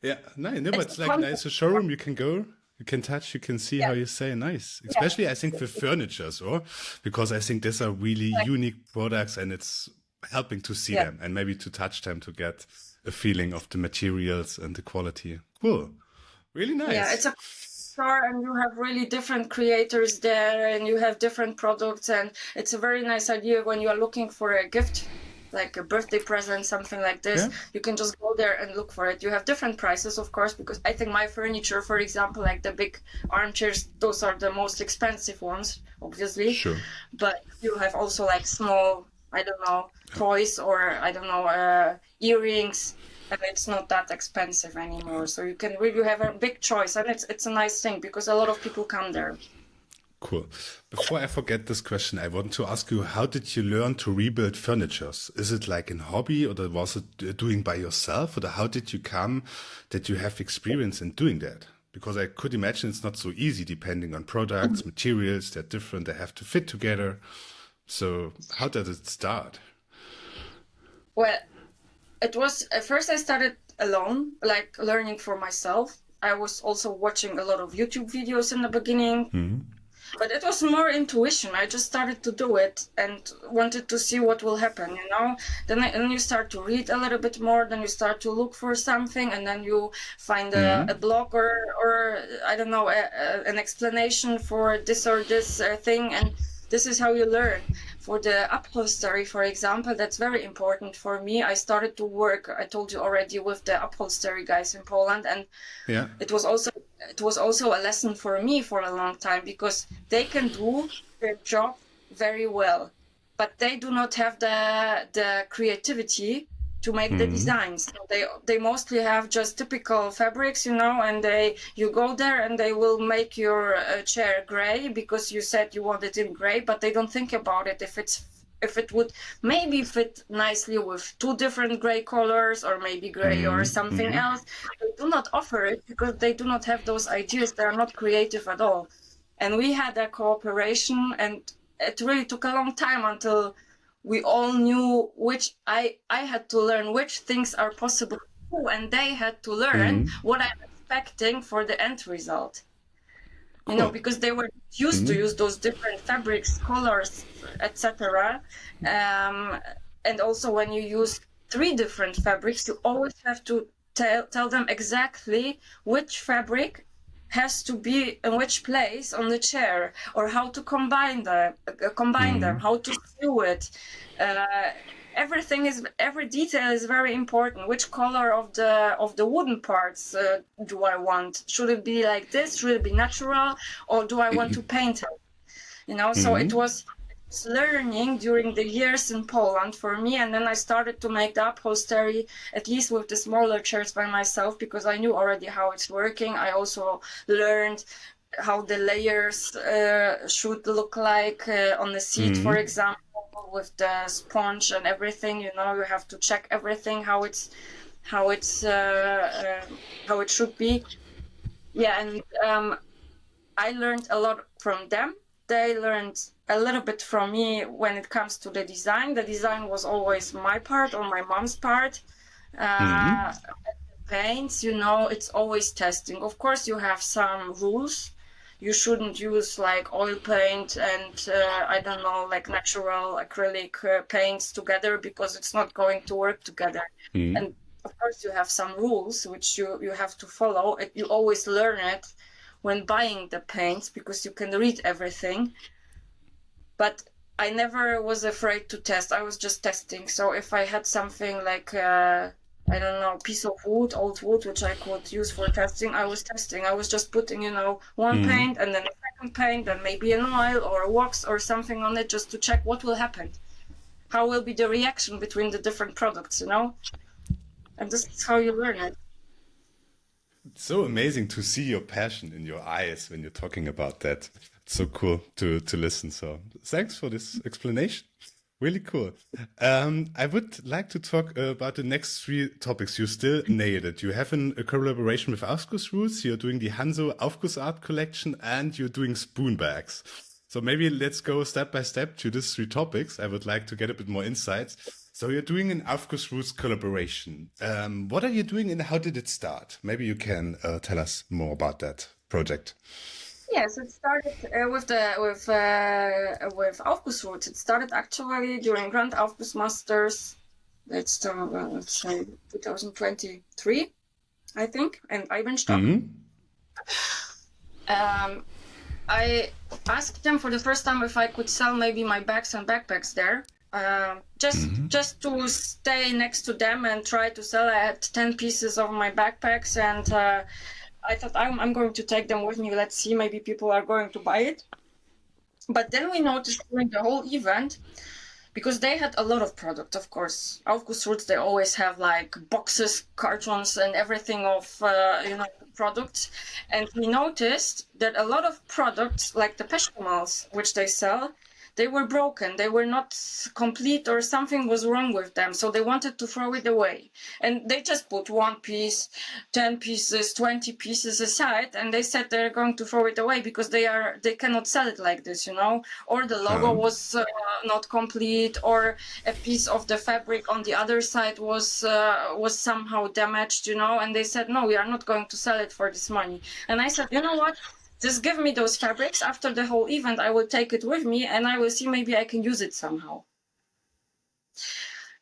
Yeah, no, but it's like it's a showroom. You can go, you can touch, you can see how you say nice. Especially I think with furniture, because I think these are really unique products, and it's helping to see them and maybe to touch them to get a feeling of the materials and the quality. Cool, really nice. Yeah, it's a store, and you have really different creators there, and you have different products, and it's a very nice idea when you are looking for a gift, like a birthday present, something like this. You can just go there and look for it. You have different prices, of course, because I think my furniture, for example, like the big armchairs, those are the most expensive ones, obviously. Sure. But you have also like small, I don't know, toys or I don't know, earrings, and it's not that expensive anymore. So you can really have a big choice, and it's a nice thing because a lot of people come there. Cool. Before I forget this question, I want to ask you, how did you learn to rebuild furnitures? Is it like a hobby, or was it doing by yourself, or how did you come that you have experience in doing that? Because I could imagine it's not so easy depending on products, materials, they're different, they have to fit together. So how did it start? Well, it was, at first I started alone, like learning for myself. I was also watching a lot of YouTube videos in the beginning. Mm-hmm. But it was more intuition. I just started to do it and wanted to see what will happen, you know. Then you start to read a little bit more, then you start to look for something, and then you find a blog or I don't know, an explanation for this or this thing, and this is how you learn. For the upholstery, for example, that's very important for me. I started to work, I told you already, with the upholstery guys in Poland, and Yeah. it was also a lesson for me for a long time, because they can do their job very well, but they do not have the creativity to make the designs. So they mostly have just typical fabrics, you know, and you go there and they will make your chair gray because you said you want it in gray, but they don't think about it if it would maybe fit nicely with two different gray colors, or maybe gray or something else. They do not offer it because they do not have those ideas. They are not creative at all. And we had a cooperation, and it really took a long time until we all knew I had to learn which things are possible to do, and they had to learn what I'm expecting for the end result. You know, because they were used to use those different fabrics, colors, etc. And also when you use 3 different fabrics, you always have to tell them exactly which fabric has to be in which place on the chair, or how to combine them, how to sew it. Every detail is very important. Which color of the wooden parts do I want? Should it be like this? Should it be natural, or do I want to paint it? You know, so it was learning during the years in Poland for me, and then I started to make the upholstery, at least with the smaller chairs, by myself, because I knew already how it's working. I also learned how the layers should look like on the seat, for example, with the sponge and everything. You know, you have to check everything how it should be. Yeah, and I learned a lot from them. They learned a little bit from me when it comes to the design. The design was always my part or my mom's part. Paints, you know, it's always testing. Of course, you have some rules. You shouldn't use like oil paint and I don't know, like natural acrylic paints together, because it's not going to work together. And of course, you have some rules which you have to follow. You always learn it when buying the paints, because you can read everything. But I never was afraid to test. I was just testing. So if I had something like I don't know, piece of wood, old wood, which I could use for testing, I was testing. I was just putting, you know, one paint and then a second paint, then maybe an oil or a wax or something on it, just to check what will happen. How will be the reaction between the different products, you know? And this is how you learn it. It's so amazing to see your passion in your eyes when you're talking about that. It's so cool to listen. So thanks for this explanation. Really cool. I would like to talk about the next 3 topics. You still nailed it. You have a collaboration with AufgussRoots. You're doing the Hanzo Aufguss Art collection, and you're doing spoon bags. So maybe let's go step by step to these 3 topics. I would like to get a bit more insights. So you're doing an AufgussRoots collaboration. What are you doing and how did it start? Maybe you can tell us more about that project. Yes, it started with AufgussRoots. It started actually during Grand Aufguss Masters. Let's say 2023, I think, and Eibenstock. I asked them for the first time if I could sell maybe my bags and backpacks there. Just to stay next to them and try to sell. I had 10 pieces of my backpacks, and I thought I'm going to take them with me. Let's see, maybe people are going to buy it. But then we noticed during the whole event, because they had a lot of product, of course. AufgussRoots, they always have like boxes, cartons, and everything of products. And we noticed that a lot of products, like the peshkumals, which they sell, they were broken. They were not complete, or something was wrong with them. So they wanted to throw it away. And they just put 1 piece, 10 pieces, 20 pieces aside, and they said they're going to throw it away because they cannot sell it like this, or the logo was not complete, or a piece of the fabric on the other side was somehow damaged, and they said, no, we are not going to sell it for this money. And I said, you know what? Just give me those fabrics. After the whole event, I will take it with me and I will see maybe I can use it somehow.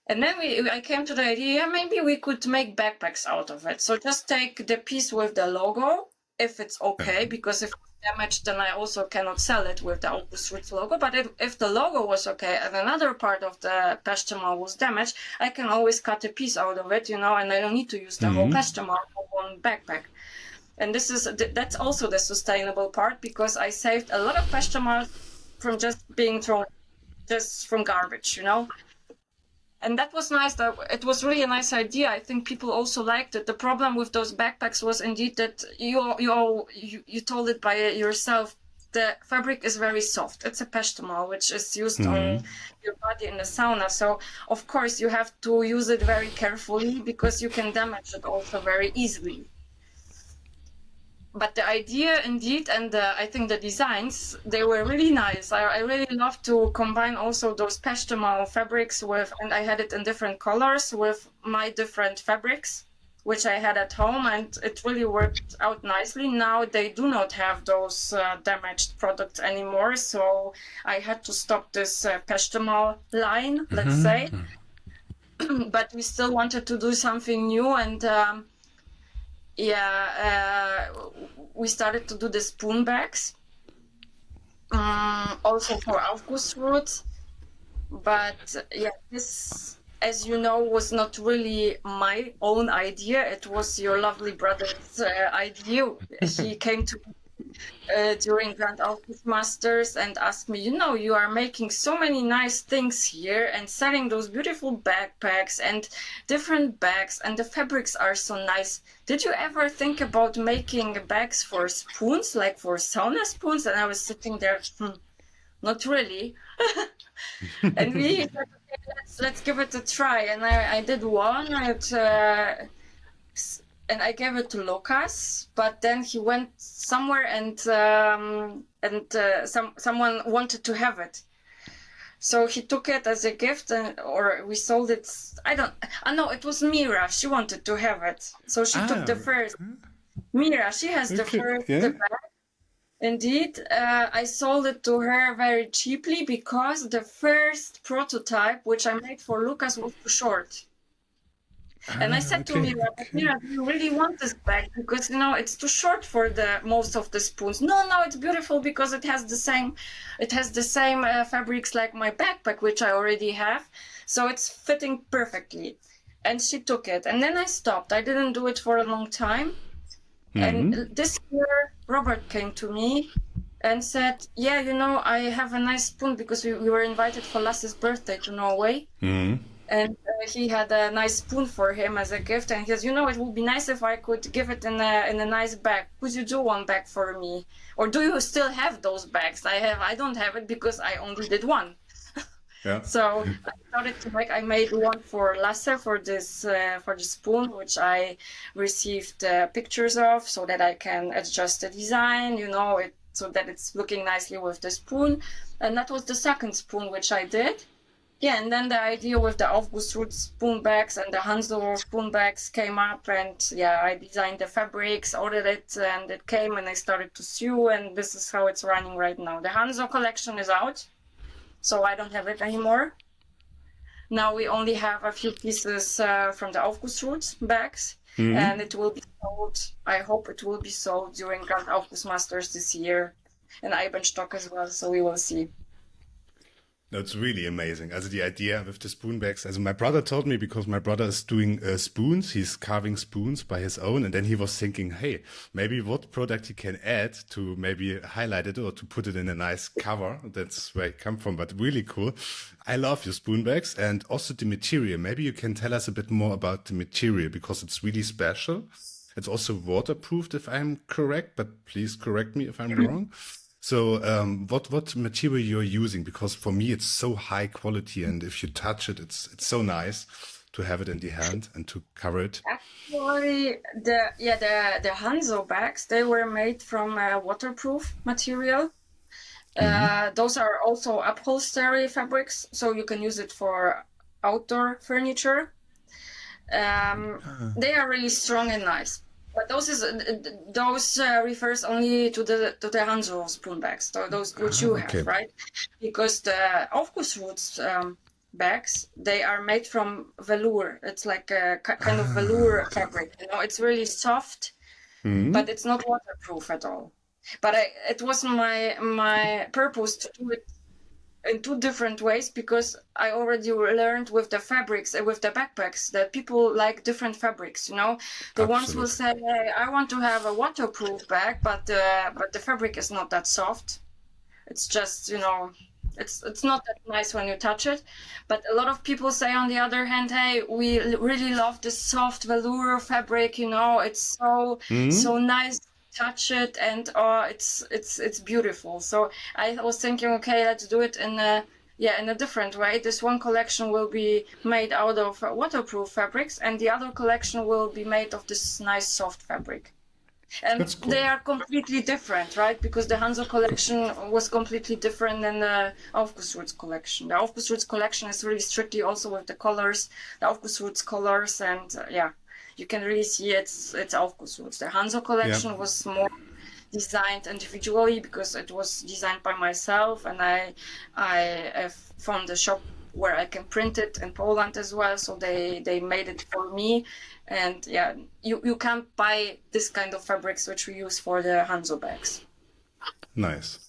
And then I came to the idea, maybe we could make backpacks out of it. So just take the piece with the logo, if it's okay, because if it's damaged, then I also cannot sell it with the AufgussRoots logo. But if the logo was okay and another part of the pashtamal was damaged, I can always cut a piece out of it, and I don't need to use the whole pashtamal for one backpack. And that's also the sustainable part, because I saved a lot of pashtamal from just being thrown, just from garbage, And that was nice. It was really a nice idea. I think people also liked it. The problem with those backpacks was indeed that you told it by yourself. The fabric is very soft. It's a pashtamal, which is used on your body in the sauna. So of course you have to use it very carefully, because you can damage it also very easily. But the idea indeed, and I think the designs, they were really nice. I really love to combine also those pashtamal fabrics and I had it in different colors with my different fabrics, which I had at home, and it really worked out nicely. Now they do not have those damaged products anymore, so I had to stop this pashtamal line, let's say. But we still wanted to do something new, and we started to do the spoon bags, also for AufgussRoots. But this, as you know, was not really my own idea. It was your lovely brother's idea. He came to me during Grand Aufguss Masters and asked me, you are making so many nice things here and selling those beautiful backpacks and different bags, and the fabrics are so nice. Did you ever think about making bags for spoons, like for sauna spoons? And I was sitting there, not really. And we said, okay, let's give it a try. And I did one. And I gave it to Lucas, but then he went somewhere and someone wanted to have it. So he took it as a gift, or we sold it. No, it was Mira. She wanted to have it. So she took the first. Mira, she has the first bag. Indeed, I sold it to her very cheaply, because the first prototype, which I made for Lucas, was too short. And I said to Mira, Mira, do you really want this bag? Because, it's too short for most of the spoons. No, it's beautiful because it has the same fabrics like my backpack, which I already have. So it's fitting perfectly. And she took it. And then I stopped. I didn't do it for a long time. And this year, Robert came to me and said, I have a nice spoon, because we were invited for Lasse's birthday to Norway. And he had a nice spoon for him as a gift, and he says, it would be nice if I could give it in a nice bag. Could you do one bag for me? Or do you still have those bags? I don't have it because I only did one. Yeah. So I started to I made one for Lasse for the spoon, which I received pictures of, so that I can adjust the design, so that it's looking nicely with the spoon. And that was the second spoon which I did. Yeah, and then the idea with the AufgussRoots spoon bags and the Hanzo spoon bags came up, and I designed the fabrics, ordered it, and it came, and I started to sew, and this is how it's running right now. The Hanzo collection is out, so I don't have it anymore. Now we only have a few pieces from the AufgussRoots bags, and it will be sold. I hope it will be sold during Grand Aufguss Masters this year, and Eibenstock as well, so we will see. That's really amazing. Also the idea with the spoon bags. Also my brother told me, because my brother is doing spoons. He's carving spoons by his own. And then he was thinking, hey, maybe what product he can add to maybe highlight it or to put it in a nice cover. That's where it come from, but really cool. I love your spoon bags, and also the material. Maybe you can tell us a bit more about the material, because it's really special. It's also waterproofed, if I'm correct, but please correct me if I'm wrong. So, what material you're using? Because for me, it's so high quality, and if you touch it, it's so nice to have it in the hand and to cover it. Actually, the Hanzo bags, they were made from waterproof material. Those are also upholstery fabrics, so you can use it for outdoor furniture. They are really strong and nice. But those refers only to the Hanzo spoon bags, so those which you Okay. have, right? Because the AufgussRoots bags, they are made from velour. It's like a kind of velour fabric. It's really soft, but it's not waterproof at all. But it was my purpose to do it in two different ways, because I already learned with the fabrics and with the backpacks that people like different fabrics. The ones will Absolutely. say, "Hey, I want to have a waterproof bag, but the fabric is not that soft. It's just it's not that nice when you touch it." But a lot of people say, on the other hand, "Hey, we really love this soft velour fabric. It's so nice." Touch it, and it's beautiful. So I was thinking, okay, let's do it in a different way. This one collection will be made out of waterproof fabrics, and the other collection will be made of this nice soft fabric. And That's they cool. are completely different, right? Because the Hanzo collection was completely different than the AufgussRoots collection. The AufgussRoots collection is really strictly also with the colors, the AufgussRoots colors, and you can really see it's AufgussRoots. The Hanzo Yeah. collection was more designed individually because it was designed by myself, and I found a shop where I can print it in Poland as well, so they made it for me. And you can't buy this kind of fabrics which we use for the Hanzo bags. Nice.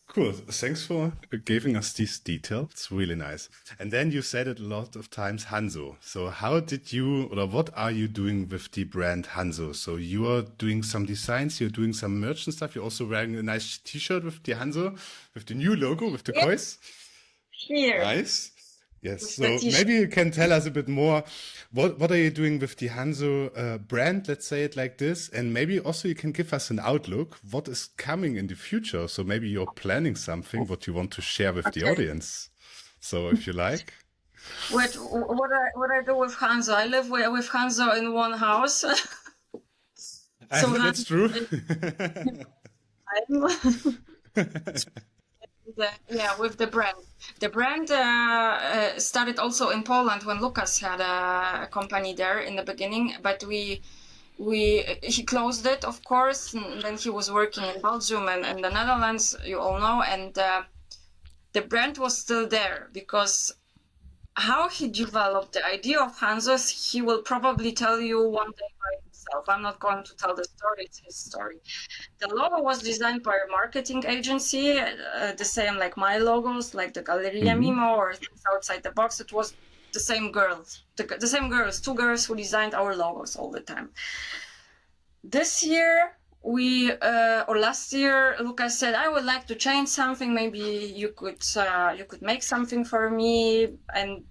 Cool. Thanks for giving us these details. Really nice. And then you said it a lot of times, Hanzo. So how did you, or what are you doing with the brand Hanzo? So you are doing some designs, you're doing some merch and stuff. You're also wearing a nice T-shirt with the Hanzo, with the new logo, with the Yeah, kois. here Nice. Yes. with the So t-shirt. maybe you can tell us a bit more. What are you doing with the Hanzo brand? Let's say it like this. And maybe also you can give us an outlook. What is coming in the future? So maybe you're planning something what you want to share with the Okay. audience. So if you like. What I do with Hanzo? I live with Hanzo in one house. So That's Hanzo, true. I'm with the brand. The brand started also in Poland when Lucas had a company there in the beginning, but he closed it, of course, and then he was working in Belgium and the Netherlands, you all know, and the brand was still there because how he developed the idea of Hanzo's, he will probably tell you one day by himself. I'm not going to tell the story, it's his story. The logo was designed by a marketing agency, the same like my logos, like the Galleria Hmm. Mimo or things outside the box. It was the same girls, the same girls, two girls who designed our logos all the time. This year, or last year, Lucas said, "I would like to change something. Maybe you could make something for me." And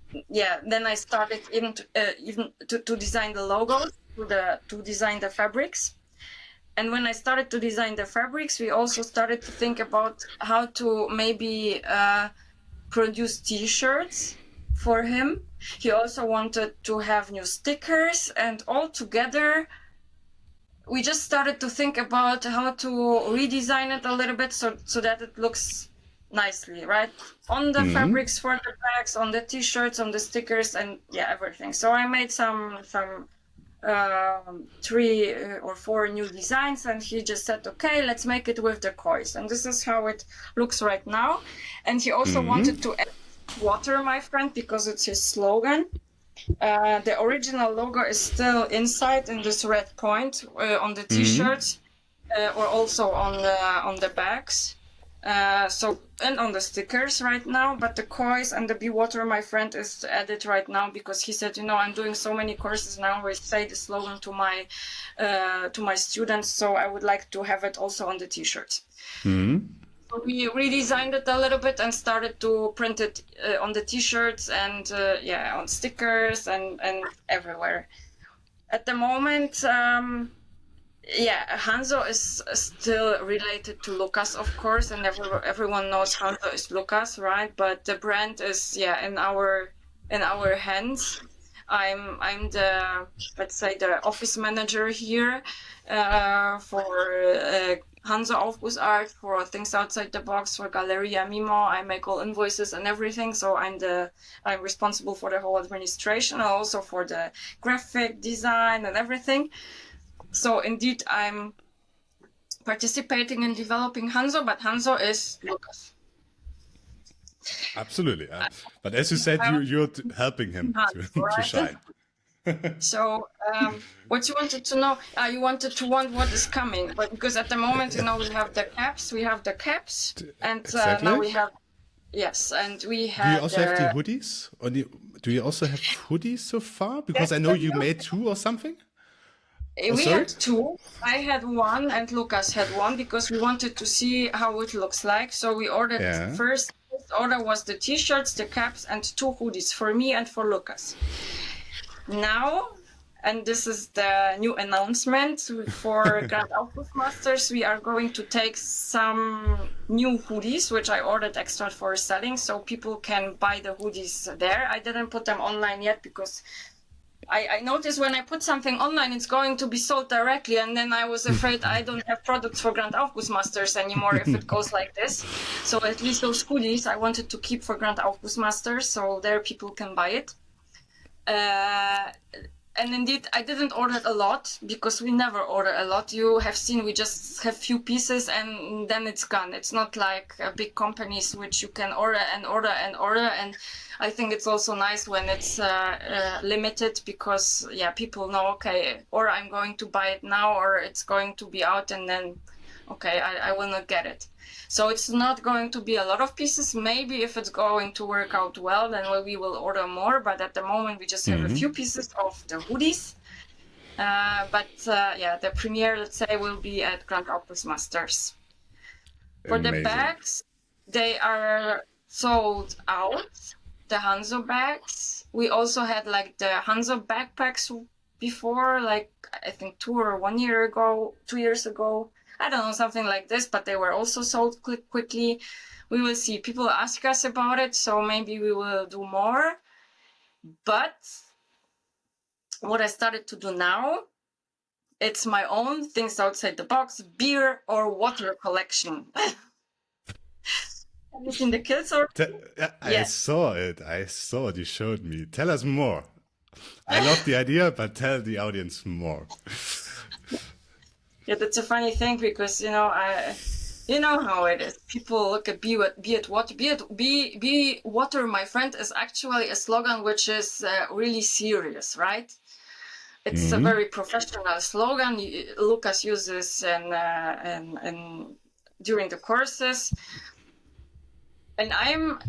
then I started even to design the logos, to design the fabrics. And when I started to design the fabrics, we also started to think about how to maybe produce T-shirts for him. He also wanted to have new stickers, and all together, we just started to think about how to redesign it a little bit so that it looks nicely, right? On the Hmm. fabrics for the bags, on the T-shirts, on the stickers, and everything. So I made some 3 or 4 new designs, and he just said, "Okay, let's make it with the kois." And this is how it looks right now. And he also Hmm. wanted to add "Water, my friend," because it's his slogan. The original logo is still inside in this red point on the Hmm. T-shirts, or also on the bags. And on the stickers right now, but the kois and the "Be Water, my friend" is added right now because he said, I'm doing so many courses now. I say the slogan to my students, so I would like to have it also on the T-shirts. Hmm. So we redesigned it a little bit and started to print it on the T-shirts and on stickers and everywhere. At the moment, Yeah, Hanzo is still related to Lucas, of course, and everyone knows Hanzo is Lucas, right? But the brand is in our hands. I'm the, let's say, the office manager here for Hanzo Aufguss Art, for things outside the box, for Galeria Mimo. I make all invoices and everything, so I'm responsible for the whole administration and also for the graphic design and everything. So indeed, I'm participating in developing Hanzo, but Hanzo is Lucas. Absolutely. But as you said, you're helping him to shine. So what you wanted to know, you wanted to want what is coming, but because at the moment, we have the caps, and Exactly. now we have, yes, and we have. Do you also have the hoodies? Or do you also have hoodies so far? Because I know you made 2 or something. We had 2. I had 1 and Lucas had 1 because we wanted to see how it looks like. So we ordered first order was the t-shirts, the caps, and 2 hoodies for me and for Lucas. Now, and this is the new announcement for Grand Aufguss Masters, we are going to take some new hoodies, which I ordered extra for selling, so people can buy the hoodies there. I didn't put them online yet because I noticed when I put something online, it's going to be sold directly, and then I was afraid I don't have products for Grand Aufguss Masters anymore if it goes like this. So at least those hoodies I wanted to keep for Grand Aufguss Masters, so there people can buy it. And indeed, I didn't order a lot because we never order a lot. You have seen we just have few pieces and then it's gone. It's not like big companies which you can order and order and order. And I think it's also nice when it's limited because, people know, okay, or I'm going to buy it now or it's going to be out and then, okay, I will not get it. So it's not going to be a lot of pieces. Maybe if it's going to work out well, then we will order more. But at the moment, we just have a few pieces of the hoodies. The premiere, let's say, will be at Grand Aufguss Masters. For the bags, they are sold out, the Hanzo bags. We also had like the Hanzo backpacks before, like I think 2 years ago. I don't know, something like this, but they were also sold quickly. We will see. People ask us about it, so maybe we will do more. But what I started to do now, it's my own things outside the box, beer or water collection. Have you seen the kilts? I saw it. You showed me. Tell us more. I love the idea, but tell the audience more. Yeah, that's a funny thing because you know how it is. People look at be water, my friend, is actually a slogan which is really serious, right? It's a very professional slogan. Lucas uses and during the courses, and I'm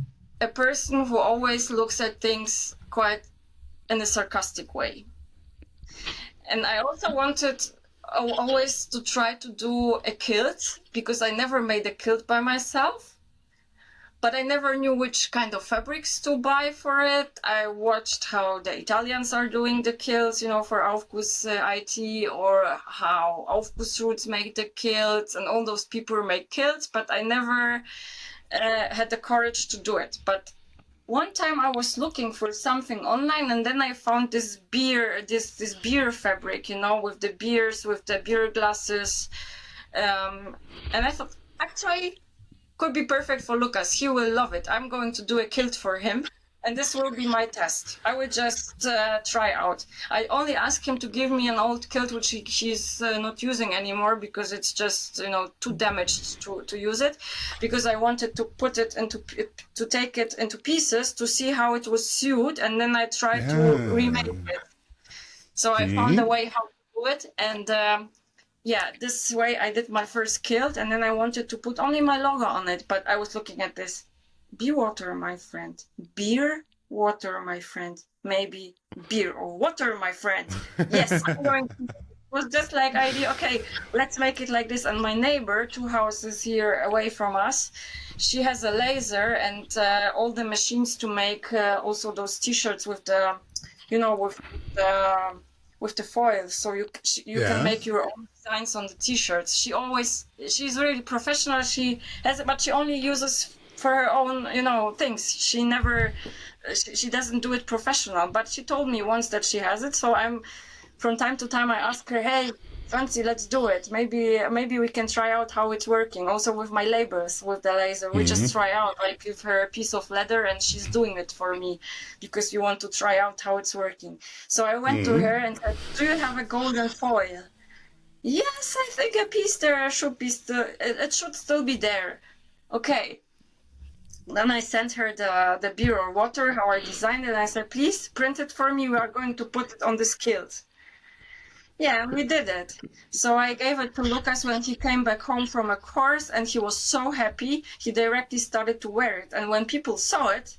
a person who always looks at things quite in a sarcastic way, and I also wanted always to try to do a kilt because I never made a kilt by myself, but I never knew which kind of fabrics to buy for it. I watched how the Italians are doing the kilts, for Aufguss IT, or how AufgussRoots make the kilts, and all those people make kilts, but I never had the courage to do it. But one time I was looking for something online and then I found this beer fabric, with the beers, with the beer glasses. And I thought, actually, could be perfect for Lucas. He will love it. I'm going to do a kilt for him. And this will be my test. I will just try out. I only asked him to give me an old kilt, which he's not using anymore because it's just, too damaged to use it. Because I wanted to to take it into pieces to see how it was sewed. And then I tried to remake it. So I found a way how to do it. And this way I did my first kilt. And then I wanted to put only my logo on it. But I was looking at this. Be water, my friend. Beer, water, my friend. Maybe beer or water, my friend. Yes, I'm going to. It was just like idea. Okay, let's make it like this. And my neighbor, 2 houses here away from us, she has a laser and all the machines to make also those T-shirts with the, with the with the foil, so you can Yeah. make your own designs on the t-shirts. She's really professional. She has, but she only uses for her own, things. She never, she doesn't do it professional. But she told me once that she has it. So from time to time, I ask her, hey, Fancy, let's do it. Maybe we can try out how it's working. Also with my labels, with the laser, we just try out. I give her a piece of leather and she's doing it for me because we want to try out how it's working. So I went to her and said, do you have a golden foil? Yes, I think a piece there should be it should still be there. Okay. Then I sent her the beer or water, how I designed it. And I said, please print it for me. We are going to put it on this kilt. Yeah, we did it. So I gave it to Lucas when he came back home from a course, and he was so happy. He directly started to wear it. And when people saw it,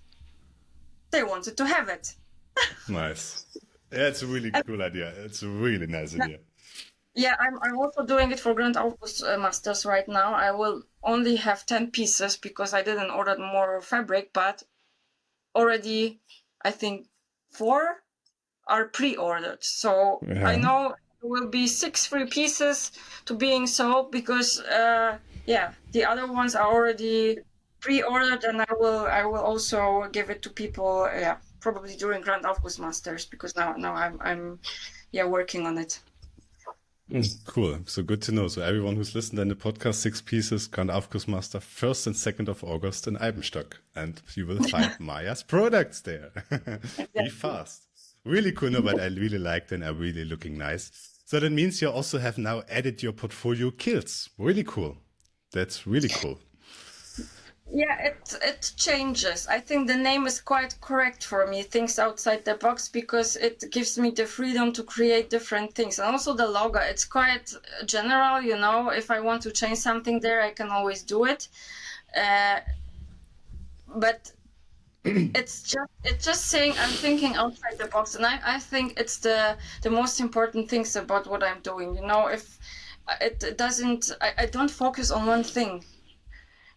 they wanted to have it. Nice. Yeah, it's a really cool idea. It's a really nice idea. Yeah, I'm also doing it for Grand Aufguss Masters right now. I will only have 10 pieces because I didn't order more fabric, but already I think 4 are pre-ordered. So I know there will be 6 free pieces to being sold because the other ones are already pre-ordered, and I will also give it to people probably during Grand Aufguss Masters because now I'm working on it. Cool. So good to know. So everyone who's listened in the podcast, 6 pieces, Grand Aufguss Master, 1st and 2nd of August in Eibenstock. And you will find Maja's products there. Be fast. Really cool, no, but I really liked and are really looking nice. So that means you also have now added your portfolio kilts. Really cool. That's really cool. Yeah, it changes. I think the name is quite correct for me, Things Outside the Box, because it gives me the freedom to create different things. And also the logo, it's quite general, if I want to change something there, I can always do it. But it's just saying I'm thinking outside the box, and I think it's the most important things about what I'm doing. If it doesn't, I don't focus on one thing.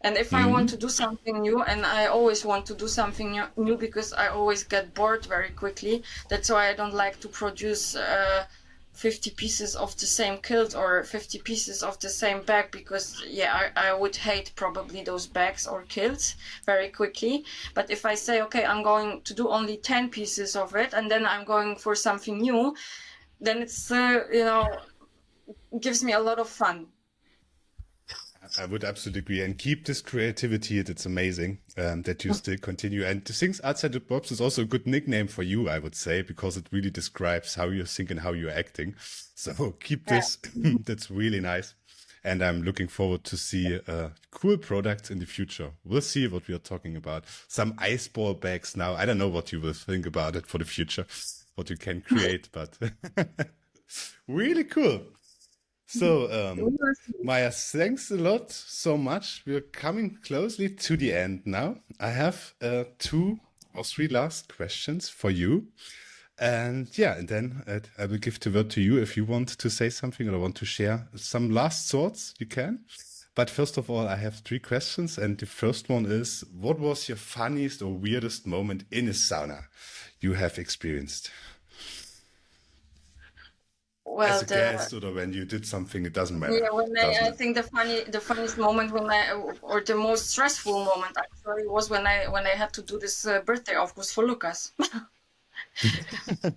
And if I want to do something new, and I always want to do something new because I always get bored very quickly. That's why I don't like to produce 50 pieces of the same kilt or 50 pieces of the same bag because, I would hate probably those bags or kilts very quickly. But if I say, okay, I'm going to do only 10 pieces of it, and then I'm going for something new, then it's, gives me a lot of fun. I would absolutely agree, and keep this creativity. It's amazing that you still continue. And the Things Outside the Box is also a good nickname for you, I would say, because it really describes how you think and how you're acting. So keep this. That's really nice. And I'm looking forward to see cool products in the future. We'll see what we are talking about. Some ice ball bags now. I don't know what you will think about it for the future, what you can create, but really cool. So, Maja, thanks a lot so much. We're coming closely to the end now. I have 2 or 3 last questions for you. And then I will give the word to you if you want to say something or want to share some last thoughts, you can. But first of all, I have 3 questions. And the first one is, what was your funniest or weirdest moment in a sauna you have experienced? Well, as a guest or when you did something, it doesn't matter. Yeah, I think the funniest moment or the most stressful moment actually was when I had to do this birthday Aufguss for Lucas. It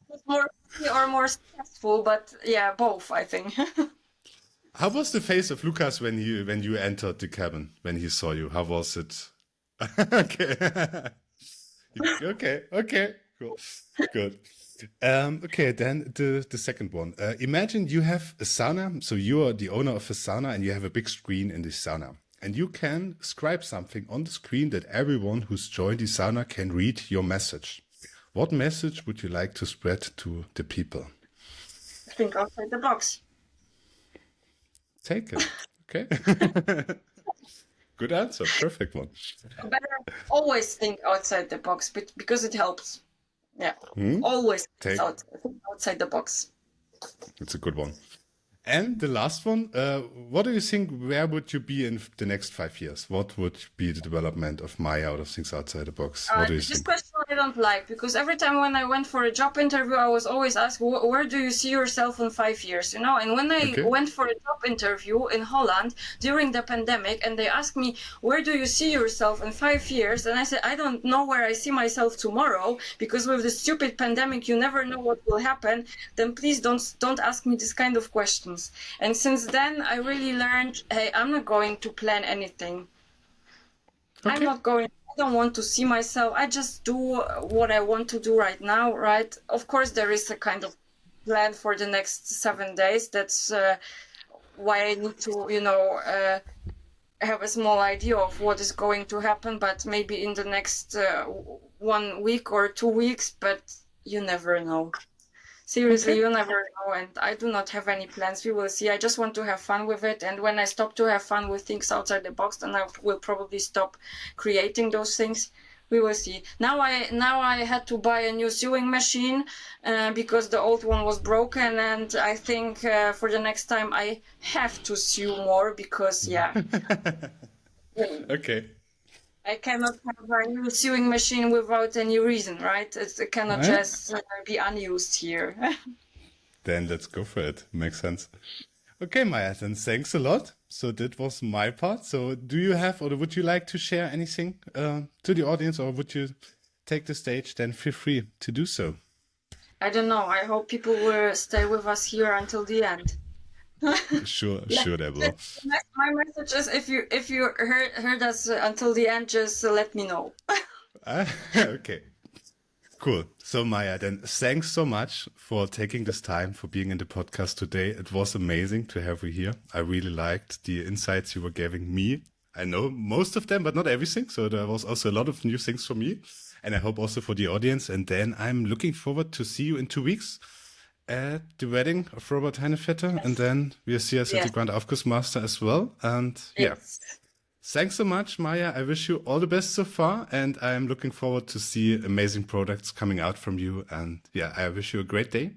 was more funny or more stressful, but both, I think. How was the face of Lucas when you entered the cabin, when he saw you? How was it? Okay. Okay, cool. Good. Okay, then the second one. Imagine you have a sauna, so you are the owner of a sauna and you have a big screen in the sauna. And you can scribe something on the screen that everyone who's joined the sauna can read your message. What message would you like to spread to the people? Think outside the box. Take it. Okay. Good answer. Perfect one. Better always think outside the box because it helps. Yeah, always think outside the box. It's a good one. And the last one, what do you think, where would you be in the next 5 years? What would be the development of Maja out of things outside the box? What do you This think? question I don't like, because every time when I went for a job interview, I was always asked, where do you see yourself in 5 years? You know, and when I Okay. went for a job interview in Holland during the pandemic, and they asked me, where do you see yourself in 5 years? And I said, I don't know where I see myself tomorrow, because with the stupid pandemic, you never know what will happen. Then please don't ask me this kind of questions. And since then, I really learned, hey, I'm not going to plan anything. I'm Okay. not going, I don't want to see myself. I just do what I want to do right now, right? Of course, there is a kind of plan for the next 7 days. That's why I need to, have a small idea of what is going to happen, but maybe in the next 1 week or 2 weeks, but you never know. Seriously, Okay. you never know, and I do not have any plans. We will see. I just want to have fun with it, and when I stop to have fun with things outside the box, then I will probably stop creating those things. We will see. Now I had to buy a new sewing machine because the old one was broken, and I think for the next time I have to sew more because Okay. I cannot have a new sewing machine without any reason, right? It cannot Eh? just be unused here. Then let's go for it. Makes sense. Okay, Maya, then thanks a lot. So that was my part. So do you have, or would you like to share anything to the audience, or would you take the stage? Then feel free to do so. I don't know. I hope people will stay with us here until the end. Sure, Yeah. sure they will. My message is if you heard us until the end, just let me know. Okay. Cool. So Maya, then thanks so much for taking this time, for being in the podcast today. It was amazing to have you here. I really liked the insights you were giving me. I know most of them, but not everything. So there was also a lot of new things for me, and I hope also for the audience. And then I'm looking forward to see you in 2 weeks at the wedding of Robert Heinevetter. And then we'll see us at the Yes. Grand Aufguss Master as well. And yeah. Yes. Thanks so much, Maya. I wish you all the best so far, and I'm looking forward to see amazing products coming out from you. And yeah, I wish you a great day.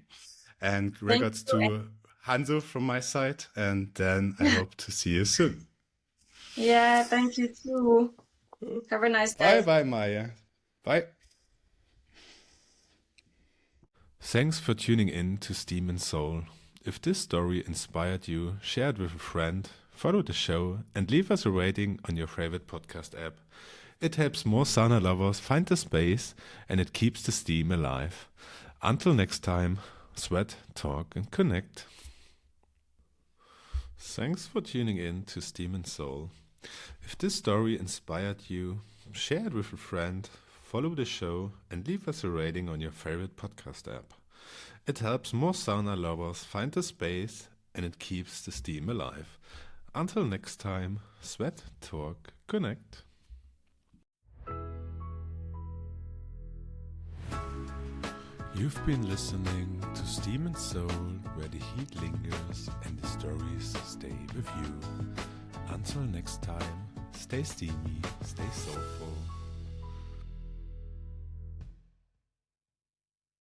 And Thank regards you. to Hanzo from my side, and then I hope to see you soon. Yeah, thank you too. Have a nice Bye day. bye, Maya. Bye. Thanks for tuning in to Steam and Soul. If this story inspired you, share it with a friend, follow the show, and leave us a rating on your favorite podcast app. It helps more sauna lovers find the space, and it keeps the steam alive. Until next time, sweat, talk, and connect. Thanks for tuning in to Steam and Soul. If this story inspired you, share it with a friend, follow the show, and leave us a rating on your favorite podcast app. It helps more sauna lovers find the space, and it keeps the steam alive. Until next time, sweat, talk, connect. You've been listening to Steam and Soul, where the heat lingers and the stories stay with you. Until next time, stay steamy, stay soulful.